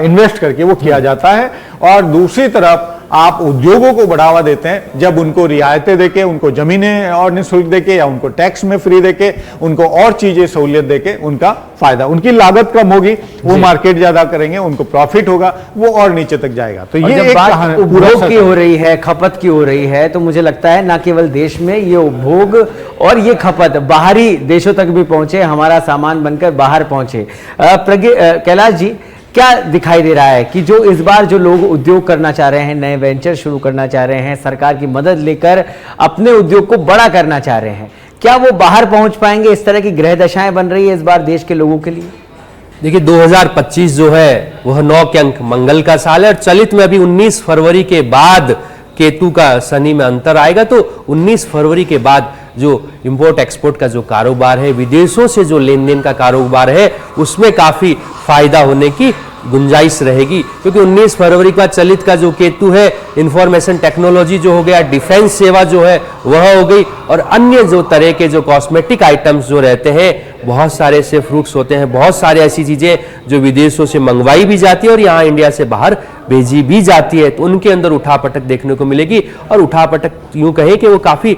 इन्वेस्ट करके वो किया जाता है। और दूसरी तरफ आप उद्योगों को बढ़ावा देते हैं जब उनको रियायतें देके, उनको जमीनें और निःशुल्क देके, या उनको टैक्स में फ्री देके, उनको और चीजें सहूलियत देके उनका फायदा, उनकी लागत कम होगी, वो मार्केट ज्यादा करेंगे, उनको प्रॉफिट होगा, वो और नीचे तक जाएगा। तो ये एक उपभोग की हो रही है, खपत की हो रही है, तो मुझे लगता है ना केवल देश में ये उपभोग और ये खपत बाहरी देशों तक भी पहुंचे, हमारा सामान बनकर बाहर पहुंचे। कैलाश जी, क्या दिखाई दे रहा है कि जो इस बार जो लोग उद्योग करना चाह रहे हैं, नए वेंचर शुरू करना चाह रहे हैं, सरकार की मदद लेकर अपने उद्योग को बड़ा करना चाह रहे हैं, क्या वो बाहर पहुंच पाएंगे? इस तरह की ग्रह दशाएं बन रही है इस बार देश के लोगों के लिए। देखिए 2025 जो है वह 9 के अंक मंगल का साल है, और चलित में अभी 19 फरवरी के बाद केतु का शनि में अंतर आएगा, तो 19 फरवरी के बाद जो इंपोर्ट एक्सपोर्ट का जो कारोबार है, विदेशों से जो लेन देन का कारोबार है, उसमें काफी फायदा होने की गुंजाइश रहेगी, क्योंकि 19 फरवरी का चलित का जो केतु है, इंफॉर्मेशन टेक्नोलॉजी जो हो गया, डिफेंस सेवा जो है वह हो गई, और अन्य जो तरह के जो कॉस्मेटिक आइटम्स जो रहते हैं, बहुत सारे ऐसे फ्रूट्स होते हैं, बहुत सारे ऐसी चीजें जो विदेशों से मंगवाई भी जाती है और यहाँ इंडिया से बाहर भेजी भी जाती है, तो उनके अंदर उठापटक देखने को मिलेगी। और उठापटक यूं कहें कि वो काफी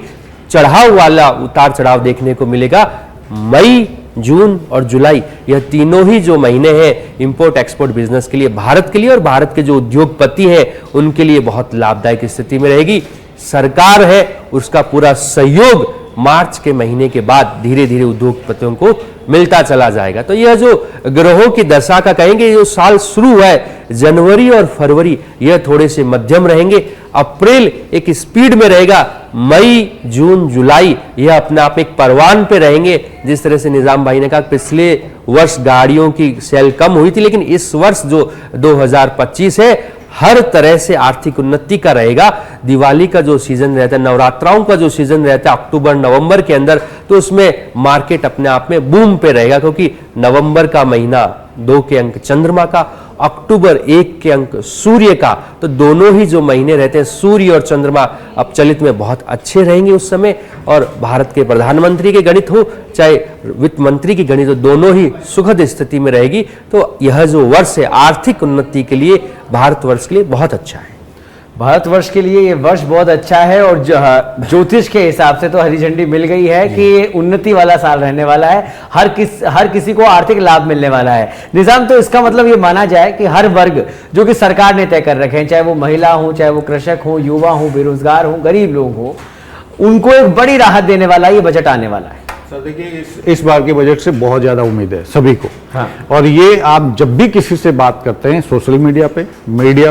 चढ़ाव वाला उतार चढ़ाव देखने को मिलेगा। मई, जून और जुलाई, यह तीनों ही जो महीने हैं इंपोर्ट एक्सपोर्ट बिजनेस के लिए, भारत के लिए और भारत के जो उद्योगपति हैं उनके लिए बहुत लाभदायक स्थिति में रहेगी। सरकार है उसका पूरा सहयोग मार्च के महीने के बाद धीरे धीरे उद्योगपतियों को मिलता चला जाएगा। तो यह जो ग्रहों की दशा का कहेंगे, जो साल शुरू हुआ है, जनवरी और फरवरी यह थोड़े से मध्यम रहेंगे, अप्रैल एक स्पीड में रहेगा, मई, जून, जुलाई यह अपने आप एक परवान पे रहेंगे। जिस तरह से निजाम भाई ने कहा पिछले वर्ष गाड़ियों की सेल कम हुई थी, लेकिन इस वर्ष जो 2025 है हर तरह से आर्थिक उन्नति का रहेगा। दिवाली का जो सीजन रहता है, नवरात्राओं का जो सीजन रहता है अक्टूबर नवंबर के अंदर, तो उसमें मार्केट अपने आप में बूम पे रहेगा, क्योंकि नवंबर का महीना 2 के अंक चंद्रमा का, अक्टूबर 1 के अंक सूर्य का, तो दोनों ही जो महीने रहते हैं सूर्य और चंद्रमा अब चलित में बहुत अच्छे रहेंगे उस समय। और भारत के प्रधानमंत्री के गणित हो चाहे वित्त मंत्री की गणित हो, दोनों ही सुखद स्थिति में रहेगी। तो यह जो वर्ष है आर्थिक उन्नति के लिए, भारतवर्ष के लिए बहुत अच्छा है। भारतवर्ष के लिए ये वर्ष बहुत अच्छा है, और ज्योतिष के हिसाब से तो हरी झंडी मिल गई है कि ये उन्नति वाला साल रहने वाला है, हर किसी को आर्थिक लाभ मिलने वाला है। निजाम, तो इसका मतलब ये माना जाए कि हर वर्ग जो कि सरकार ने तय कर रखे हैं, चाहे वो महिला हो, चाहे वो कृषक हो, युवा हो, बेरोजगार हो, गरीब लोग हो, उनको एक बड़ी राहत देने वाला ये बजट आने वाला है। सर देखिए, इस बार के बजट से बहुत ज्यादा उम्मीद है सभी को। हाँ। और ये आप जब भी किसी से बात करते हैं, सोशल मीडिया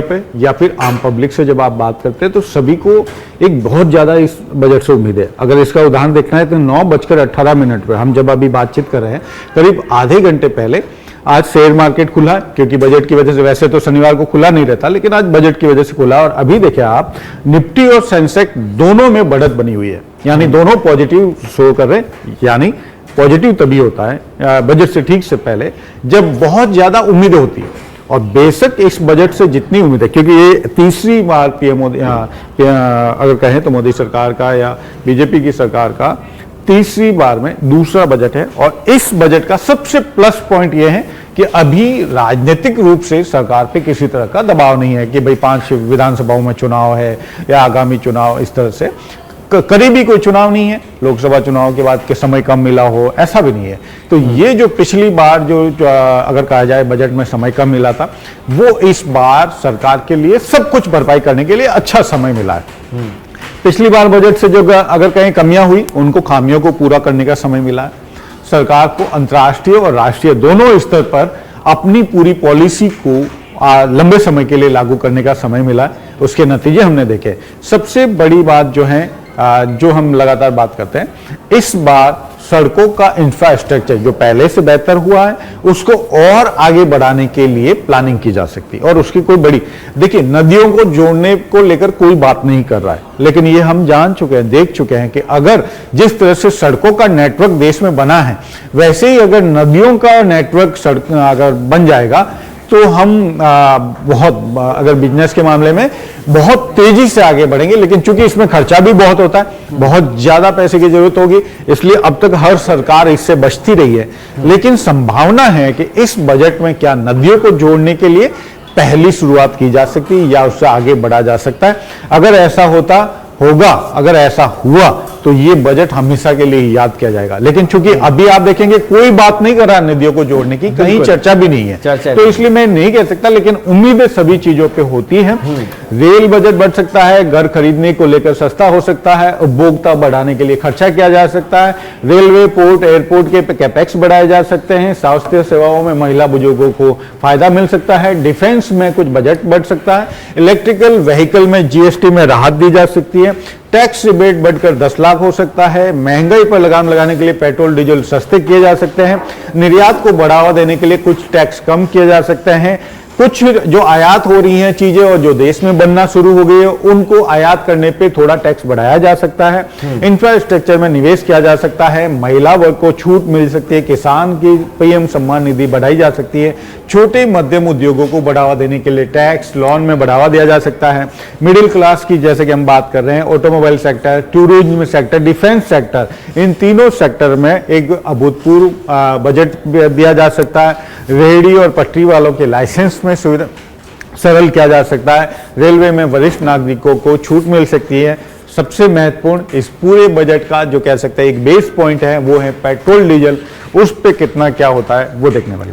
पे या फिर आम पब्लिक से जब आप बात करते हैं, तो सभी को एक बहुत ज्यादा इस बजट से उम्मीद है। अगर इसका उदाहरण देखना है तो 9:18 पर हम जब अभी बातचीत कर रहे हैं, करीब आधे घंटे पहले आज शेयर मार्केट खुला, क्योंकि बजट की वजह से, वैसे तो शनिवार को खुला नहीं रहता, लेकिन आज बजट की वजह से खुला। और अभी देखिए आप, निफ्टी और सेंसेक्स दोनों में बढ़त बनी हुई है, यानी दोनों पॉजिटिव शो कर रहे हैं। यानी पॉजिटिव तभी होता है बजट से ठीक से पहले जब बहुत ज्यादा उम्मीदें होती है। और बेशक इस बजट से जितनी उम्मीद है, क्योंकि ये तीसरी बार पीएम मोदी, अगर कहें तो मोदी सरकार का या बीजेपी की सरकार का तीसरी बार में दूसरा बजट है। और इस बजट का सबसे प्लस पॉइंट यह है कि अभी राजनीतिक रूप से सरकार पे किसी तरह का दबाव नहीं है कि भाई 5 विधानसभाओं में चुनाव है या आगामी चुनाव, इस तरह से करीबी कोई चुनाव नहीं है, लोकसभा चुनाव के बाद के समय कम मिला हो, ऐसा भी नहीं है। तो ये जो पिछली बार जो अगर कहा जाए बजट में समय कम मिला था, वो इस बार सरकार के लिए सब कुछ भरपाई करने के लिए अच्छा समय मिला है। पिछली बार बजट से जो अगर कहीं कमियां हुई, उनको खामियों को पूरा करने का समय मिला है। सरकार को अंतर्राष्ट्रीय और राष्ट्रीय दोनों स्तर पर अपनी पूरी पॉलिसी को लंबे समय के लिए लागू करने का समय मिला है। उसके नतीजे हमने देखे। सबसे बड़ी बात जो है, जो हम लगातार बात करते हैं, इस बार सड़कों का इंफ्रास्ट्रक्चर जो पहले से बेहतर हुआ है, उसको और आगे बढ़ाने के लिए प्लानिंग की जा सकती है। और उसकी कोई बड़ी, देखिए, नदियों को जोड़ने को लेकर कोई बात नहीं कर रहा है, लेकिन ये हम जान चुके हैं, देख चुके हैं कि अगर जिस तरह से सड़कों का नेटवर्क देश में बना है, वैसे ही अगर नदियों का नेटवर्क सड़क अगर बन जाएगा, तो हम बहुत, अगर बिजनेस के मामले में बहुत तेजी से आगे बढ़ेंगे। लेकिन चूंकि इसमें खर्चा भी बहुत होता है, बहुत ज्यादा पैसे की जरूरत होगी, इसलिए अब तक हर सरकार इससे बचती रही है। लेकिन संभावना है कि इस बजट में क्या नदियों को जोड़ने के लिए पहली शुरुआत की जा सकती है या उससे आगे बढ़ा जा सकता है। अगर ऐसा अगर ऐसा हुआ तो ये बजट हमेशा के लिए याद किया जाएगा। लेकिन चूंकि अभी आप देखेंगे कोई बात नहीं कर रहा नदियों को जोड़ने की, कहीं चर्चा भी नहीं है, तो इसलिए मैं नहीं कह सकता, लेकिन उम्मीदें सभी चीजों पे होती हैं। रेल बजट बढ़ सकता है, घर खरीदने को लेकर सस्ता हो सकता है, उपभोक्ता बढ़ाने के लिए खर्चा किया जा सकता है, रेलवे, पोर्ट, एयरपोर्ट के कैपेक्स बढ़ाए जा सकते हैं, स्वास्थ्य सेवाओं में महिला बुजुर्गों को फायदा मिल सकता है, डिफेंस में कुछ बजट बढ़ सकता है, इलेक्ट्रिकल व्हीकल में जीएसटी में राहत दी जा सकती है, टैक्स रिबेट बढ़कर 10 लाख हो सकता है, महंगाई पर लगाम लगाने के लिए पेट्रोल डीजल सस्ते किए जा सकते हैं, निर्यात को बढ़ावा देने के लिए कुछ टैक्स कम किए जा सकते हैं, कुछ जो आयात हो रही हैं चीजें और जो देश में बनना शुरू हो गई है उनको आयात करने पे थोड़ा टैक्स बढ़ाया जा सकता है, इंफ्रास्ट्रक्चर में निवेश किया जा सकता है, महिला वर्ग को छूट मिल सकती है, किसान की पीएम सम्मान निधि बढ़ाई जा सकती है, छोटे मध्यम उद्योगों को बढ़ावा देने के लिए टैक्स लोन में बढ़ावा दिया जा सकता है, मिडिल क्लास की जैसे कि हम बात कर रहे हैं, automobile sector, tourism sector, defence sector, इन तीनों सेक्टर में एक अभूतपूर्व बजट दिया जा सकता है। रेहड़ी और पटरी वालों के लाइसेंस में सुविधा सरल किया जा सकता है, रेलवे में वरिष्ठ नागरिकों को छूट मिल सकती है। सबसे महत्वपूर्ण इस पूरे बजट का जो कह सकते हैं एक बेस पॉइंट है वो है पेट्रोल डीजल, उस पे कितना क्या होता है वो देखने वाली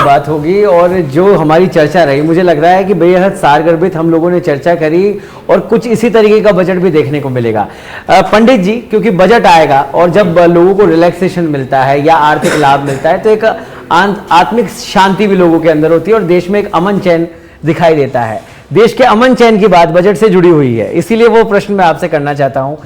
बात होगी। और जो हमारी चर्चा रही, मुझे लग रहा है कि बेहद सारगर्भित हम लोगों ने चर्चा करी और कुछ इसी तरीके का बजट भी देखने को मिलेगा। पंडित जी, क्योंकि बजट आएगा और जब लोगों को रिलैक्सेशन मिलता है या आर्थिक लाभ मिलता है तो एक आत्मिक शांति भी लोगों के अंदर होती है और देश में एक अमन चैन दिखाई देता है। देश के अमन चैन की बात बजट से जुड़ी हुई है, इसीलिए वो प्रश्न मैं आपसे करना चाहता हूं।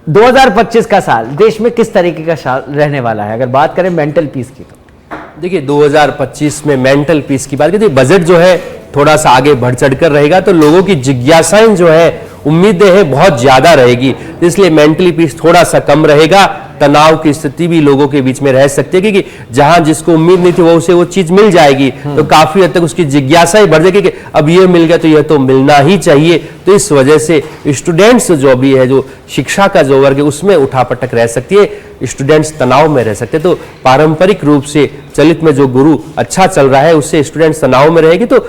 2025 का साल देश में किस तरीके का साल रहने वाला है, अगर बात करें मेंटल पीस की? तो देखिए 2025 में मेंटल पीस की बात करें, बजट जो है थोड़ा सा आगे बढ़ चढ़कर रहेगा तो लोगों की जिज्ञासाएं जो है, उम्मीदें हैं बहुत ज्यादा रहेगी, इसलिए मेंटली पीस थोड़ा सा कम रहेगा। तनाव की स्थिति भी लोगों के बीच में रह सकती है क्योंकि जहां जिसको उम्मीद नहीं थी वो उसे वो चीज मिल जाएगी तो काफी हद तक उसकी जिज्ञासाएं बढ़ जाएगी कि अब ये मिल गया तो यह तो मिलना ही चाहिए। तो इस वजह से स्टूडेंट्स जो भी है, जो शिक्षा का जो वर्ग है उसमें उठापटक रह सकती है, स्टूडेंट्स तनाव में रह सकते हैं। तो पारंपरिक रूप से चलित में जो गुरु अच्छा चल रहा है उससे स्टूडेंट्स तनाव में रहेगी, तो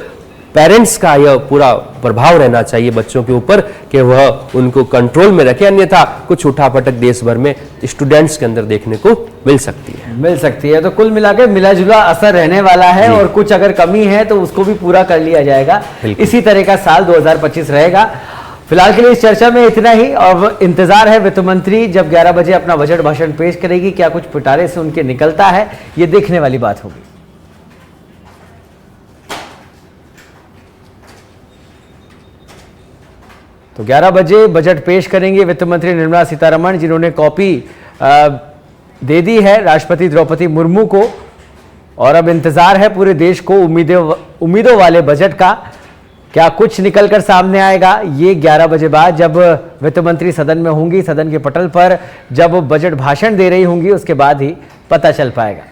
पेरेंट्स का यह पूरा प्रभाव रहना चाहिए बच्चों के ऊपर कि वह उनको कंट्रोल में रखे, अन्यथा कुछ उठापटक देश भर में स्टूडेंट्स के अंदर देखने को मिल सकती है। तो कुल मिलाकर मिला जुला असर रहने वाला है और कुछ अगर कमी है तो उसको भी पूरा कर लिया जाएगा। इसी तरह का साल 2025 रहेगा। फिलहाल के लिए इस चर्चा में इतना ही। अब इंतजार है वित्त मंत्री जब 11 बजे अपना बजट भाषण पेश करेगी, क्या कुछ पिटारे से उनके निकलता है, ये देखने वाली बात होगी। तो 11 बजे बजट पेश करेंगे वित्त मंत्री निर्मला सीतारमण, जिन्होंने कॉपी दे दी है राष्ट्रपति द्रौपदी मुर्मू को। और अब इंतजार है पूरे देश को उम्मीदों वाले बजट का, क्या कुछ निकलकर सामने आएगा ये 11 बजे बाद जब वित्त मंत्री सदन में होंगी, सदन के पटल पर जब बजट भाषण दे रही होंगी, उसके बाद ही पता चल पाएगा।